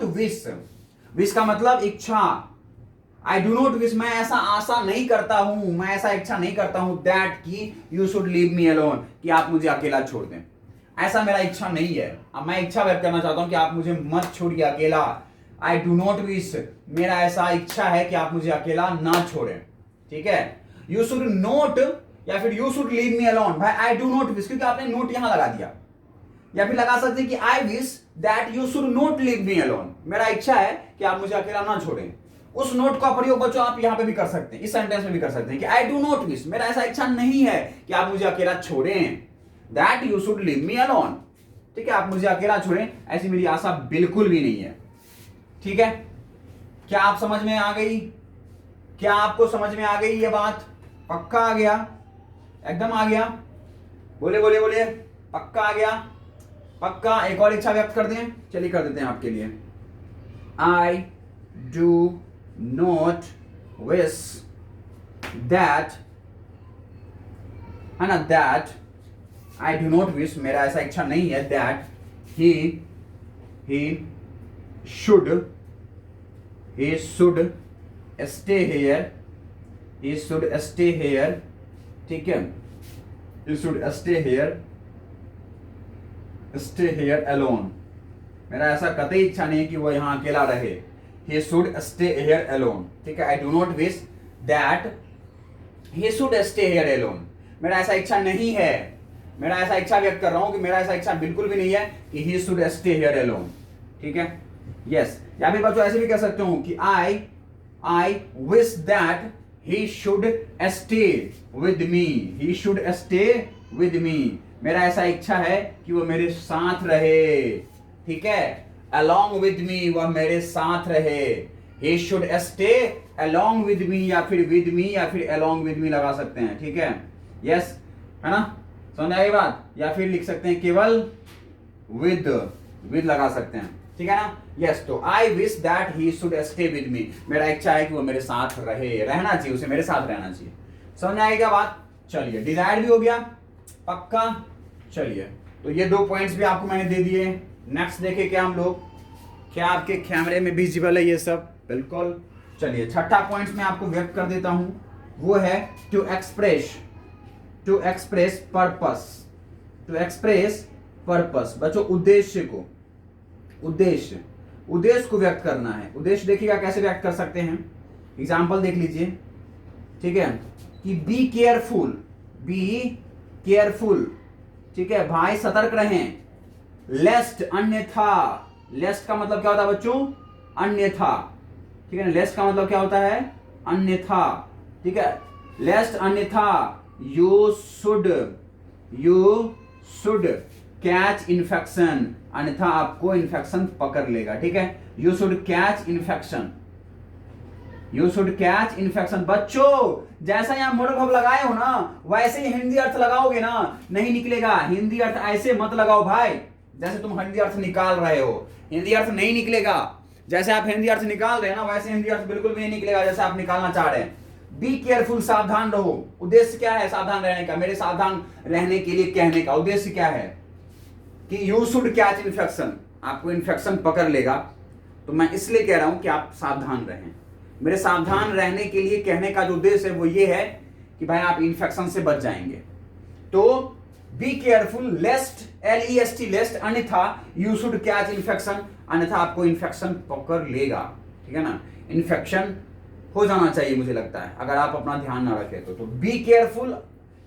wish, wish का मतलब इच्छा, आई डू नॉट विश, मैं ऐसा आशा नहीं करता हूं, मैं ऐसा इच्छा नहीं करता हूं, दैट कि you should leave me alone, कि आप मुझे अकेला छोड़ दें, ऐसा मेरा इच्छा नहीं है। अब मैं इच्छा व्यक्त करना चाहता हूं कि आप मुझे मत छोड़िए अकेला। आई डू नॉट विश, मेरा ऐसा इच्छा है कि आप मुझे अकेला ना छोड़ें, ठीक है। यू शुड नॉट या फिर you should leave me alone, भाई आई डू नॉट विश, क्योंकि आपने नोट यहां लगा दिया, या फिर लगा सकते हैं कि I wish that you should not leave me alone, मेरा इच्छा है कि आप मुझे अकेला ना छोड़ें। उस नोट का प्रयोग बच्चों आप यहां पे भी कर सकते हैं, इस सेंटेंस में भी कर सकते हैं कि आई डू नॉट विश, मेरा ऐसा इच्छा नहीं है कि आप मुझे अकेला छोड़ें, that you should leave me alone, ठीक है, आप मुझे अकेला छोड़ें, ऐसी मेरी आशा बिल्कुल भी नहीं है, ठीक है। क्या आप समझ में आ गई? क्या आपको समझ में आ गई ये बात? पक्का आ गया? एकदम आ गया? बोले बोले बोले, पक्का आ गया? पक्का? एक और इच्छा व्यक्त कर दें, चलिए कर देते हैं आपके लिए। I do not wish that, है ना, that I do not wish, मेरा ऐसा इच्छा नहीं है, that he should stay here, ठीक है, he should stay here alone, मेरा ऐसा कतई इच्छा नहीं है कि वो यहां अकेला रहे, he should stay here alone, ठीक है। I do not wish that he should stay here alone, मेरा ऐसा इच्छा नहीं है, मेरा ऐसा इच्छा व्यक्त कर रहा हूं कि मेरा ऐसा इच्छा बिल्कुल भी नहीं है कि he should stay here alone, ठीक है। यस, या फिर बच्चों ऐसे भी कह सकते हूं कि I wish that he should stay with me, मेरा ऐसा इच्छा है कि वो मेरे साथ रहे, ठीक है, along with me, वह मेरे साथ रहे, he should stay along with me, या फिर with me या फिर along with me लगा सकते हैं, ठीक है। यस, है ना, समझ आई बात? या फिर लिख सकते हैं केवल with लगा सकते हैं, ठीक है ना। यस, तो I wish that he should stay with me, मेरा इच्छा है कि वो मेरे साथ रहे, रहना चाहिए, उसे मेरे साथ रहना चाहिए। समझ आएगा बात? चलिए, डिजायर भी हो गया, पक्का। चलिए, तो ये 2 पॉइंट्स भी आपको मैंने दे दिए। नेक्स्ट देखे क्या हम लोग, क्या आपके कैमरे में विजिबल है ये सब? बिल्कुल। चलिए, छठा पॉइंट मैं आपको व्यक्त कर देता हूं, वो है टू एक्सप्रेस पर्पस, बच्चों उद्देश्य को व्यक्त करना है। उद्देश्य देखिएगा कैसे व्यक्त कर सकते हैं, एग्जाम्पल देख लीजिए, ठीक है, कि बी केयरफुल, ठीक है, भाई सतर्क रहें, लेस्ट अन्यथा, लेस्ट का मतलब क्या होता है बच्चों? अन्यथा, ठीक है, लेस्ट का मतलब क्या होता है? अन्यथा, ठीक है, लेस्ट अन्यथा यू शुड कैच इन्फेक्शन, अन्यथा आपको इन्फेक्शन पकड़ लेगा, ठीक है। यू शुड कैच इन्फेक्शन, बच्चों जैसा यहां मोटर वर्ब लगाए हो ना, वैसे ही हिंदी अर्थ लगाओगे ना, नहीं निकलेगा। हिंदी अर्थ ऐसे मत लगाओ भाई, जैसे तुम हिंदी अर्थ निकाल रहे हो, हिंदी अर्थ नहीं निकलेगा। जैसे आप हिंदी अर्थ निकाल रहे हैं ना, वैसे हिंदी अर्थ बिल्कुल भी नहीं निकलेगा जैसे आप निकालना चाह रहे हैं। बी केयरफुल, सावधान रहो। उद्देश्य क्या है सावधान रहने का? मेरे सावधान रहने के लिए कहने का उद्देश्य क्या है कि यू शुड कैच इन्फेक्शन, आपको इन्फेक्शन पकड़ लेगा, तो मैं इसलिए कह रहा हूं कि आप सावधान रहें। मेरे सावधान रहने के लिए कहने का जो उद्देश्य है वो ये है कि भाई आप इन्फेक्शन से बच जाएंगे। तो बी केयरफुल लेस्ट, LEST लेस्ट, अन्यथा यू शुड कैच इन्फेक्शन, अन्यथा आपको इन्फेक्शन पकड़ लेगा, ठीक है ना। इन्फेक्शन हो जाना चाहिए मुझे लगता है, अगर आप अपना ध्यान ना रखें तो be careful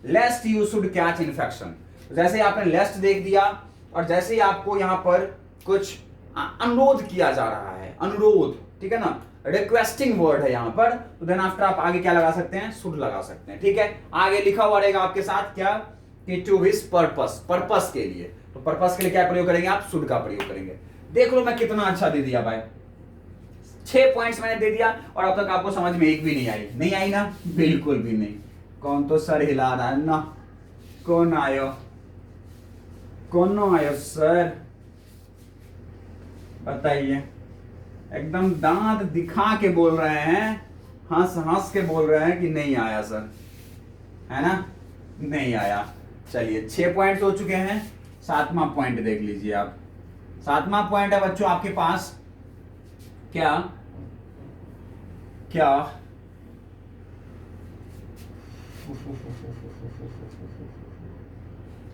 लेस्ट you should catch infection. जैसे ही आपने लेस्ट देख दिया और जैसे ही आपको यहां पर कुछ अनुरोध किया जा रहा है, अनुरोध, ठीक है ना, रिक्वेस्टिंग वर्ड है यहां पर, तो देन आफ्टर आप आगे क्या लगा सकते हैं? शुड लगा सकते हैं, ठीक है। आगे लिखा हुआ रहेगा आपके साथ क्या कि टू हिज पर्पस, पर्पस के लिए, तो पर्पस के लिए क्या प्रयोग करेंगे आप? शुड का प्रयोग करेंगे। देख लो मैं कितना अच्छा दे दिया भाई, 6 पॉइंट्स मैंने दे दिया और अब तक आपको समझ में एक भी नहीं आई ना? बिल्कुल भी नहीं। कौन तो सर हिला रहा है ना? कौन आयो? कौन आयो सर, बताइए। एकदम दांत दिखा के बोल रहे हैं, हंस हंस के बोल रहे हैं कि नहीं आया सर, है ना, नहीं आया। चलिए 6 पॉइंट्स हो चुके हैं, 7वां पॉइंट देख लीजिए आप। 7वां पॉइंट है बच्चों आपके पास, क्या क्या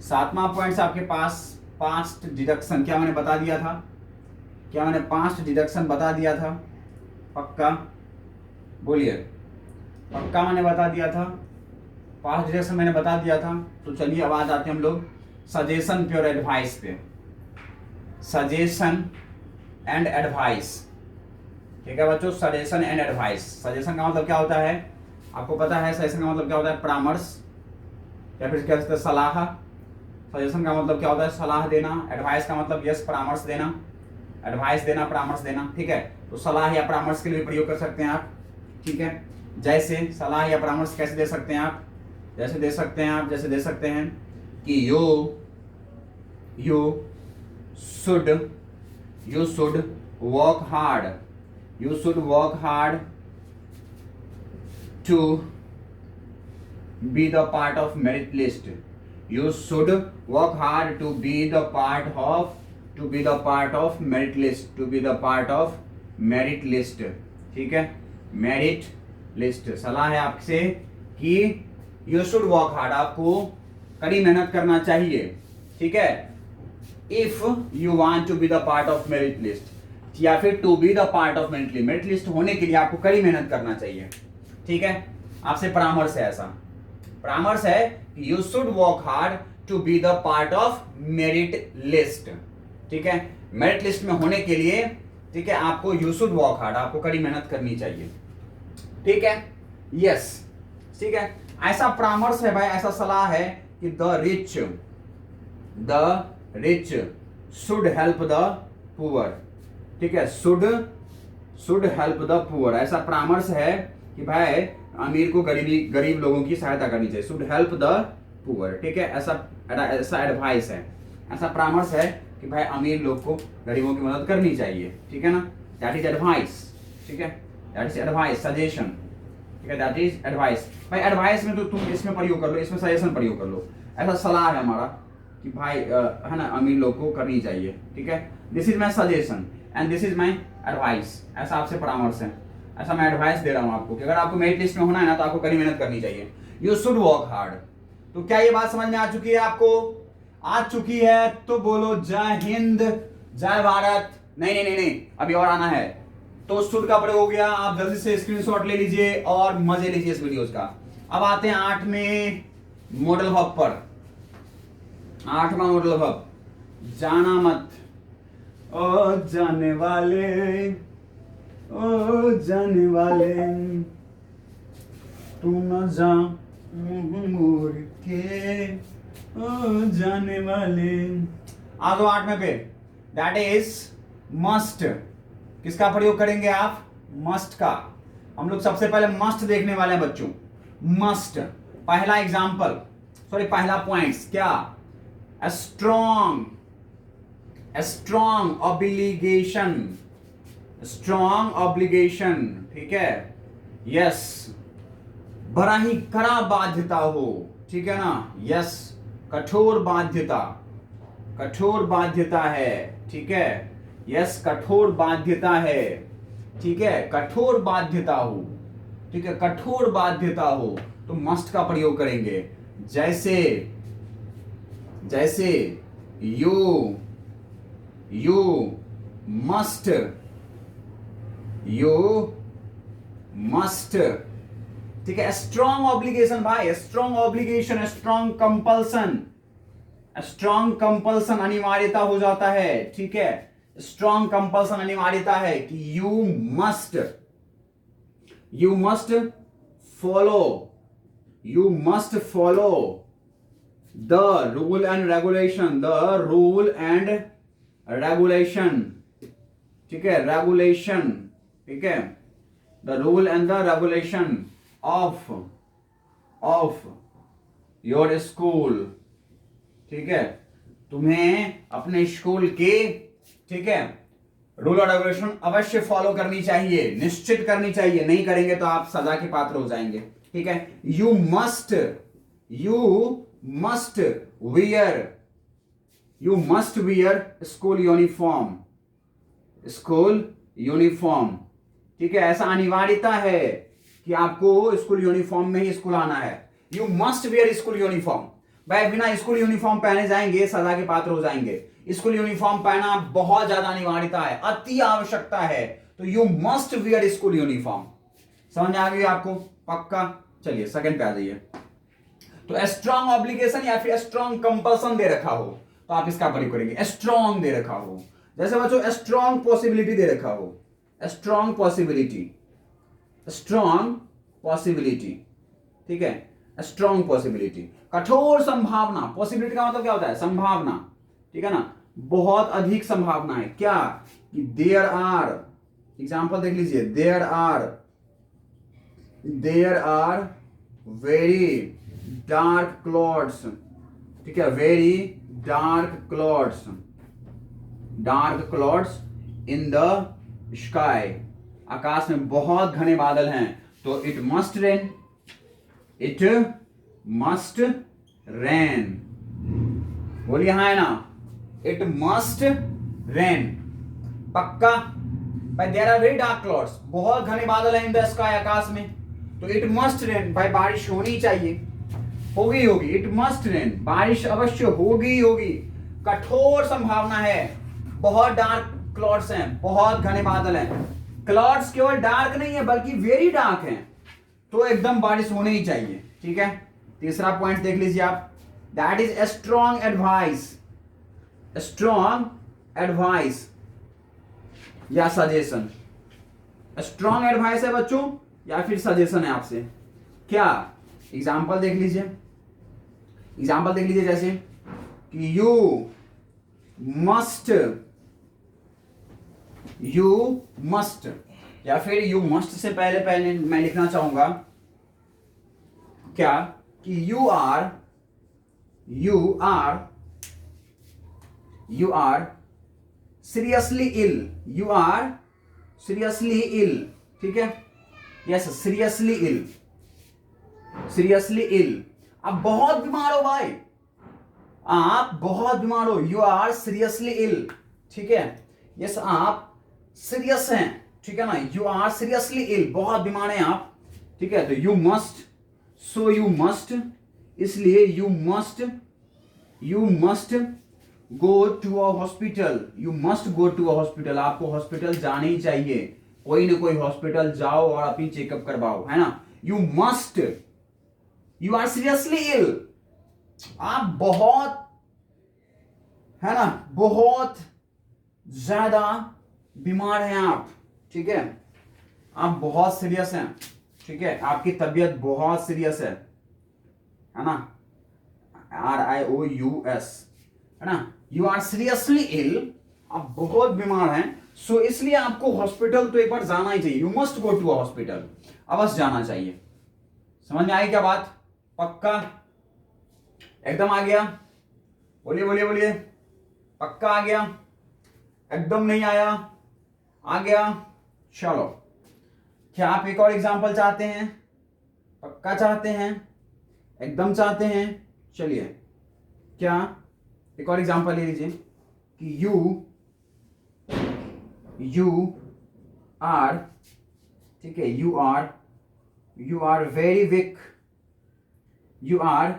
7वां पॉइंट आपके पास पास्ट डिडक्शन। क्या मैंने बता दिया था, क्या मैंने पास्ट डिडक्शन बता दिया था? पक्का बोलिए, पक्का मैंने बता दिया था, पास्ट डिडक्शन मैंने बता दिया था। तो चलिए अब आ जाते हैं हम लोग सजेशन पे और एडवाइस पे। सजेशन एंड एडवाइस, ठीक है बच्चों, सजेशन एंड एडवाइस। सजेशन का मतलब क्या होता है, आपको पता है सजेशन का मतलब क्या होता है? परामर्श, या फिर क्या कहते हैं, सलाह। सजेशन का मतलब क्या होता है? सलाह देना। एडवाइस का मतलब यस, परामर्श देना, एडवाइस देना, परामर्श देना, ठीक है। तो सलाह या परामर्श के लिए प्रयोग कर सकते हैं आप, ठीक है। जैसे सलाह या परामर्श कैसे दे सकते हैं आप? जैसे दे सकते हैं आप, जैसे दे सकते हैं कि you should work hard, you should work hard to be the part of merit list. You should work hard to be the part of merit list, to be the part of merit list, ठीक है। merit list सलाह है आपसे कि you should work hard, आपको कड़ी मेहनत करना चाहिए, ठीक है। if you want to be the part of merit list, या फिर to be the part of merit list, merit list होने के लिए आपको कड़ी मेहनत करना चाहिए, ठीक है। आपसे परामर्श है, ऐसा परामर्श है कि you should work hard to be the part of merit list, ठीक है। मेरिट लिस्ट में होने के लिए, ठीक है, आपको यू शुड वर्क हार्ड, आपको कड़ी मेहनत करनी चाहिए, ठीक है। यस, ठीक है, ऐसा परामर्श है भाई, ऐसा सलाह है कि the rich should help the poor, ठीक है। शुड हेल्प द पुअर, ऐसा परामर्श है कि भाई अमीर को गरीब लोगों की सहायता करनी चाहिए। शुड हेल्प द पुअर, ठीक है। ऐसा एडवाइस है, ऐसा परामर्श है कि भाई अमीर लोग को गरीबों की मदद करनी चाहिए, ठीक है ना। दैट इज एडवाइस, ठीक है, दैट इज एडवाइस, सजेशन, ठीक है, दैट इज एडवाइस। भाई एडवाइस में तो तुम इसमें प्रयोग कर लो, इसमें सजेशन प्रयोग कर लो। ऐसा सलाह है हमारा कि भाई है ना, अमीर लोग को करनी चाहिए, ठीक है। This is my suggestion and this is my advice, ऐसा आपसे परामर्श है, ऐसा मैं एडवाइस दे रहा हूं आपको कि अगर आपको मेरिट लिस्ट में होना है ना, तो आपको कड़ी मेहनत करनी चाहिए। You should work hard. तो क्या ये बात समझ में आ चुकी है आपको? आ चुकी है तो बोलो जय हिंद, जय भारत। नहीं नहीं नहीं नहीं, अभी और आना है। तो शुड का प्रयोग हो गया, आप जल्दी से स्क्रीनशॉट ले लीजिए और मजे लीजिए इस वीडियोस का। अब आते हैं 8वें मॉडल वर्ब पर। 8वां मॉडल वर्ब, जाना मत। ओ जाने वाले, ओ जाने वाले, तू न जा मुड़ के, ओ जाने वाले। आ दो 8वें पे, दैट इज मस्ट। किसका प्रयोग करेंगे आप? मस्ट का। हम लोग सबसे पहले मस्ट देखने वाले हैं बच्चों, मस्ट। पहला एग्जाम्पल, सॉरी पहला पॉइंट्स, क्या? स्ट्रॉन्ग ऑब्लिगेशन, स्ट्रॉन्ग ऑब्लिगेशन, ठीक है। यस, बड़ा ही कड़ा बाध्यता हो, ठीक है ना। यस, कठोर बाध्यता, कठोर बाध्यता है, ठीक है। यस, कठोर बाध्यता है, ठीक है, कठोर बाध्यता हो, ठीक है, कठोर बाध्यता हो तो मस्ट का प्रयोग करेंगे। जैसे जैसे यू मस्ट, ठीक है। स्ट्रॉन्ग ऑब्लिगेशन भाई, strong obligation, strong compulsion, strong compulsion अनिवार्यता हो जाता है, ठीक है। स्ट्रॉन्ग कंपल्सन अनिवार्यता है कि you must follow the rule and regulation, ठीक है, रेगुलेशन, ठीक है, the rule and the regulation of your school, ठीक है, तुम्हें अपने स्कूल के, ठीक है, रूल और रेगुलेशन अवश्य फॉलो करनी चाहिए, निश्चित करनी चाहिए। नहीं करेंगे तो आप सजा के पात्र हो जाएंगे, ठीक है। You must wear school uniform, school uniform, ठीक है। ऐसा अनिवार्यता है कि आपको स्कूल यूनिफॉर्म में ही स्कूल आना है। You must wear school uniform. भाई बिना स्कूल यूनिफॉर्म पहने जाएंगे सजा के पात्र हो जाएंगे। स्कूल यूनिफॉर्म पहना बहुत ज्यादा अनिवार्यता है, अति आवश्यकता है। तो you must wear school uniform. समझ में आ गई आपको? पक्का। चलिए सेकंड पे आ जाइए। तो स्ट्रॉन्ग ऑब्लिगेशन या फिर स्ट्रॉन्ग कंपल्सन दे रखा हो तो आप इसका प्रयोग करेंगे। स्ट्रॉन्ग दे रखा हो, जैसे बच्चों स्ट्रॉन्ग पॉसिबिलिटी दे रखा हो, स्ट्रॉन्ग पॉसिबिलिटी, ठीक है। स्ट्रॉन्ग पॉसिबिलिटी, कठोर संभावना। पॉसिबिलिटी का मतलब क्या होता है? संभावना, ठीक है ना। बहुत अधिक संभावना है। क्या? कि देयर आर, एग्जांपल देख लीजिए, there are very dark clouds, ठीक है, very dark clouds in the sky. आकाश में बहुत घने बादल हैं, तो इट मस्ट रेन। बोलिए हाँ है ना, इट मस्ट रेन। पक्का। भाई there are very dark clouds, बहुत घने बादल हैं इन द स्काई, आकाश में, तो इट मस्ट रेन। भाई बारिश होनी चाहिए, होगी। इट मस्ट रेन, बारिश अवश्य होगी। कठोर संभावना है, बहुत डार्क क्लाउड्स हैं, बहुत घने बादल हैं। क्लाउड्स केवल डार्क नहीं है बल्कि वेरी डार्क हैं, तो एकदम बारिश होनी ही चाहिए, ठीक है। तीसरा पॉइंट देख लीजिए आप, दैट इज स्ट्रॉन्ग एडवाइस या सजेशन। स्ट्रॉन्ग एडवाइस है बच्चों या फिर सजेशन है आपसे। क्या? एग्जाम्पल देख लीजिए, जैसे कि यू मस्ट, या फिर यू मस्ट से पहले मैं लिखना चाहूंगा क्या? कि यू आर सीरियसली इल, ठीक है। Yes, seriously ill. आप बहुत बीमार हो भाई, आप बहुत बीमार हो, यू आर सीरियसली इल, ठीक है। यस, आप सीरियस हैं, ठीक है ना, यू आर सीरियसली इल, बहुत बीमार हैं आप, ठीक है। तो you must, so you must, इसलिए you must go to a hospital. आपको हॉस्पिटल जाना ही चाहिए, कोई ना कोई हॉस्पिटल जाओ और अपनी चेकअप करवाओ, है ना। यू आर सीरियसली इल, आप बहुत, है ना, बहुत ज्यादा बीमार हैं आप, ठीक है। आप बहुत सीरियस हैं, ठीक है, आपकी तबीयत बहुत सीरियस है ना, RIOUS, है ना। यू आर सीरियसली इल, आप बहुत बीमार हैं, सो इसलिए आपको हॉस्पिटल तो एक बार जाना ही चाहिए। You must go to a hospital, अवश्य जाना चाहिए। समझ में आई क्या बात? पक्का? एकदम आ गया? बोलिए। पक्का आ गया? एकदम नहीं आया? आ गया? चलो, क्या आप एक और एग्जांपल चाहते हैं? पक्का चाहते हैं? एकदम चाहते हैं? चलिए, क्या एक और एग्जांपल ले लीजिए कि यू आर, ठीक है, you are very weak, you are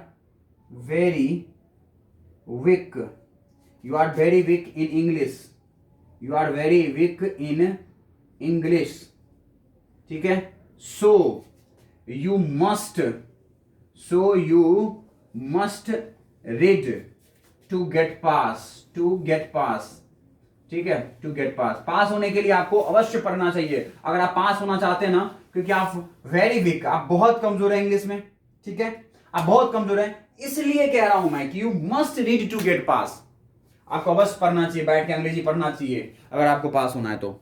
very weak in English, ठीक है। So you must read to get pass, ठीक है, टू गेट पास होने के लिए आपको अवश्य पढ़ना चाहिए। अगर आप पास होना चाहते हैं ना, क्योंकि आप वेरी वीक, आप बहुत कमजोर हैं इंग्लिश में, ठीक है, आप बहुत कमजोर हैं, इसलिए कह रहा हूं मैं कि you must read to get pass. आपको अवश्य पढ़ना चाहिए, बैठ के अंग्रेजी पढ़ना चाहिए अगर आपको पास होना है तो।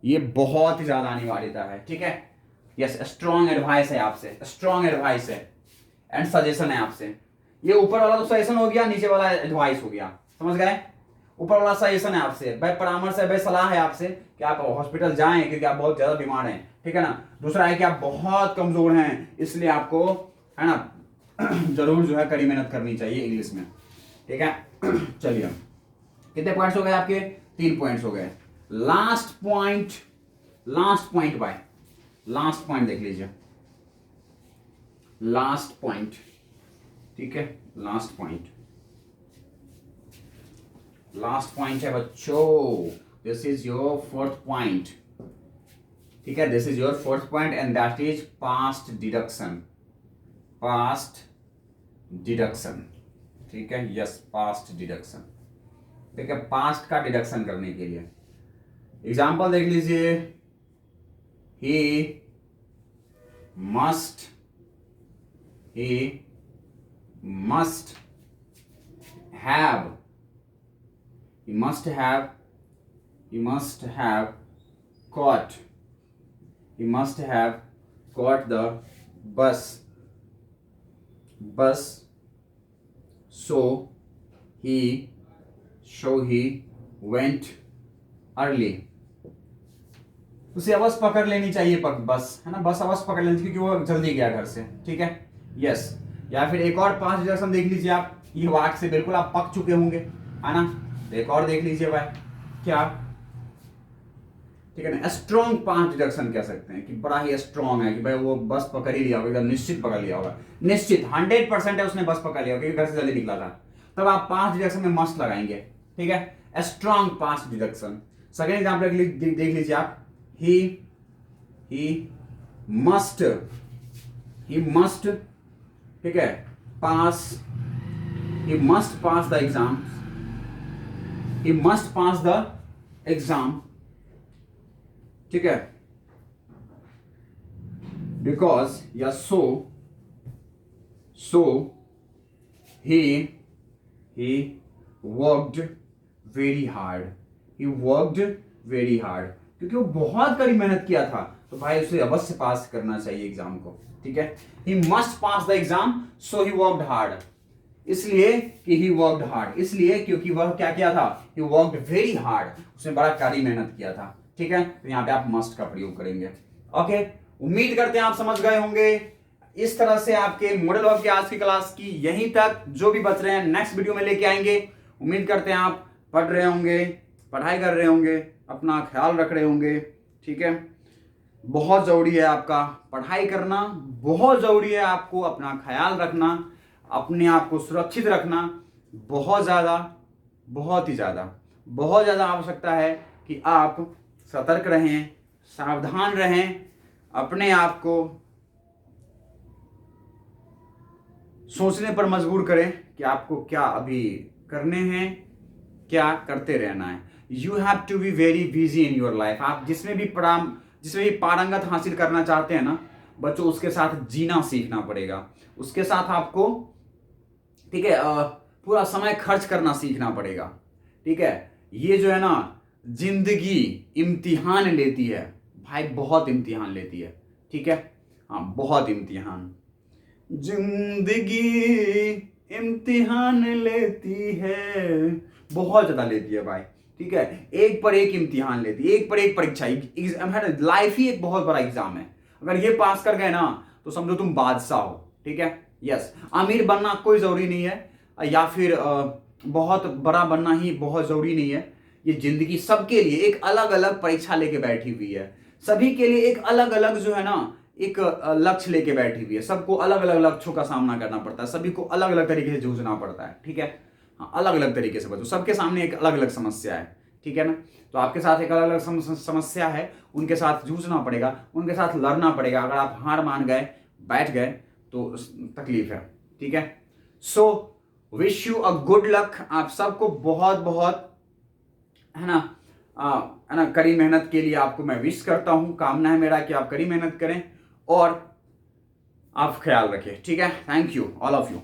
ये बहुत ही ज्यादा अनिवार्यता है, ठीक है। यस, स्ट्रॉन्ग एडवाइस है आपसे, स्ट्रॉन्ग एडवाइस है एंड सजेशन है आपसे। ये ऊपर वाला तो सजेशन हो गया, नीचे वाला एडवाइस हो गया। समझ गए? ऊपर वाला सजेशन है आपसे, भाई परामर्श है, भाई सलाह है आपसे कि आप हॉस्पिटल जाएं क्योंकि आप बहुत ज्यादा बीमार हैं, ठीक है ना। दूसरा है कि आप बहुत कमजोर हैं, इसलिए आपको है ना जरूर जो है कड़ी मेहनत करनी चाहिए इंग्लिश में, ठीक है। चलिए कितने पॉइंट्स हो गए आपके? 3 पॉइंट्स हो गए। लास्ट पॉइंट भाई, लास्ट पॉइंट देख लीजिए, लास्ट पॉइंट, ठीक है। लास्ट पॉइंट है बच्चों, this is your 4th point, ठीक है। This is your 4th point and that is past deduction, ठीक है। यस, पास्ट डिडक्शन, ठीक है। पास्ट का डिडक्शन करने के लिए एग्जाम्पल देख लीजिए, ही must have caught the bus so he went early। उसे अवश्य पकड़ लेनी चाहिए बस, है ना, बस अवश्य पकड़ लेनी चाहिए क्योंकि वो जल्दी गया घर से, ठीक है। यस, या फिर एक और 5 डिडक्शन देख लीजिए आप, ये वाक्य से बिल्कुल आप पक चुके होंगे, है ना। एक और देख लीजिए भाई, क्या, ठीक है ना। स्ट्रॉन्ग 5 डिडक्शन कह सकते हैं कि बड़ा ही स्ट्रॉन्ग है कि भाई वो बस पकड़ ही लिया होगा, एकदम निश्चित पकड़ लिया होगा, निश्चित 100% है उसने बस पकड़ लिया होगा क्योंकि घर से जल्दी निकला था। तब आप 5 डिडक्शन में मस्ट लगाएंगे, ठीक है। Strong 5 deduction. सेकेंड एग्जाम्पल देख लीजिए आप, he must, ठीक है, he must pass the exam, ठीक है, because या so he worked very hard, क्योंकि वो बहुत कड़ी मेहनत किया था, तो भाई उसे अवश्य पास करना चाहिए एग्जाम को, ठीक है। He must pass the exam so he worked hard, इसलिए कि ही वर्कड हार्ड, इसलिए क्योंकि वह क्या किया था, ही वर्कड वेरी हार्ड, उसने बड़ा कड़ी मेहनत किया था, ठीक है। तो यहाँ पे आप मस्ट का प्रयोग करेंगे। ओके, उम्मीद करते हैं आप समझ गए होंगे। इस तरह से आपके मॉडल वर्ब की आज की क्लास की यहीं तक, जो भी बच रहे हैं नेक्स्ट वीडियो में लेके आएंगे। उम्मीद करते हैं आप पढ़ रहे होंगे, पढ़ाई कर रहे होंगे, अपना ख्याल रख रहे होंगे, ठीक है। बहुत जरूरी है आपका पढ़ाई करना, बहुत जरूरी है आपको अपना ख्याल रखना, अपने आप को सुरक्षित रखना, बहुत ही ज्यादा आवश्यकता है कि आप सतर्क रहें, सावधान रहें, अपने आप को सोचने पर मजबूर करें कि आपको क्या अभी करने हैं, क्या करते रहना है। You have to be very busy in your life. आप जिसमें भी पारंगत हासिल करना चाहते हैं ना बच्चों, उसके साथ जीना सीखना पड़ेगा, उसके साथ आपको, ठीक है, पूरा समय खर्च करना सीखना पड़ेगा, ठीक है। ये जो है ना जिंदगी इम्तिहान लेती है भाई, बहुत इम्तिहान लेती है, ठीक है। हाँ, बहुत इम्तिहान, जिंदगी इम्तिहान लेती है, बहुत ज्यादा लेती है भाई, ठीक है। एक पर एक इम्तिहान लेती है, एक पर एक परीक्षा, है ना। लाइफ ही एक बहुत बड़ा एग्जाम है, अगर ये पास कर गए ना तो समझो तुम बादशाह हो, ठीक है। यस, अमीर बनना कोई जरूरी नहीं है, या फिर बहुत बड़ा बनना ही बहुत जरूरी नहीं है। ये जिंदगी सबके लिए एक अलग अलग परीक्षा लेके बैठी हुई है, सभी के लिए एक अलग अलग जो है ना एक लक्ष्य लेके बैठी हुई है, सबको अलग अलग लक्ष्यों का सामना करना पड़ता है, सभी को अलग अलग तरीके से जूझना पड़ता है, ठीक है। हाँ, अलग अलग तरीके से बच्चों, सबके सामने एक अलग अलग समस्या है, ठीक है ना। तो आपके साथ एक अलग अलग समस्या है, उनके साथ जूझना पड़ेगा, उनके साथ लड़ना पड़ेगा। अगर आप हार मान गए, बैठ गए तो तकलीफ है, ठीक है। So wish you a good luck. आप सबको बहुत बहुत है ना कड़ी मेहनत के लिए आपको मैं विश करता हूं। कामना है मेरा कि आप कड़ी मेहनत करें और आप ख्याल रखें, ठीक है। Thank you all of you.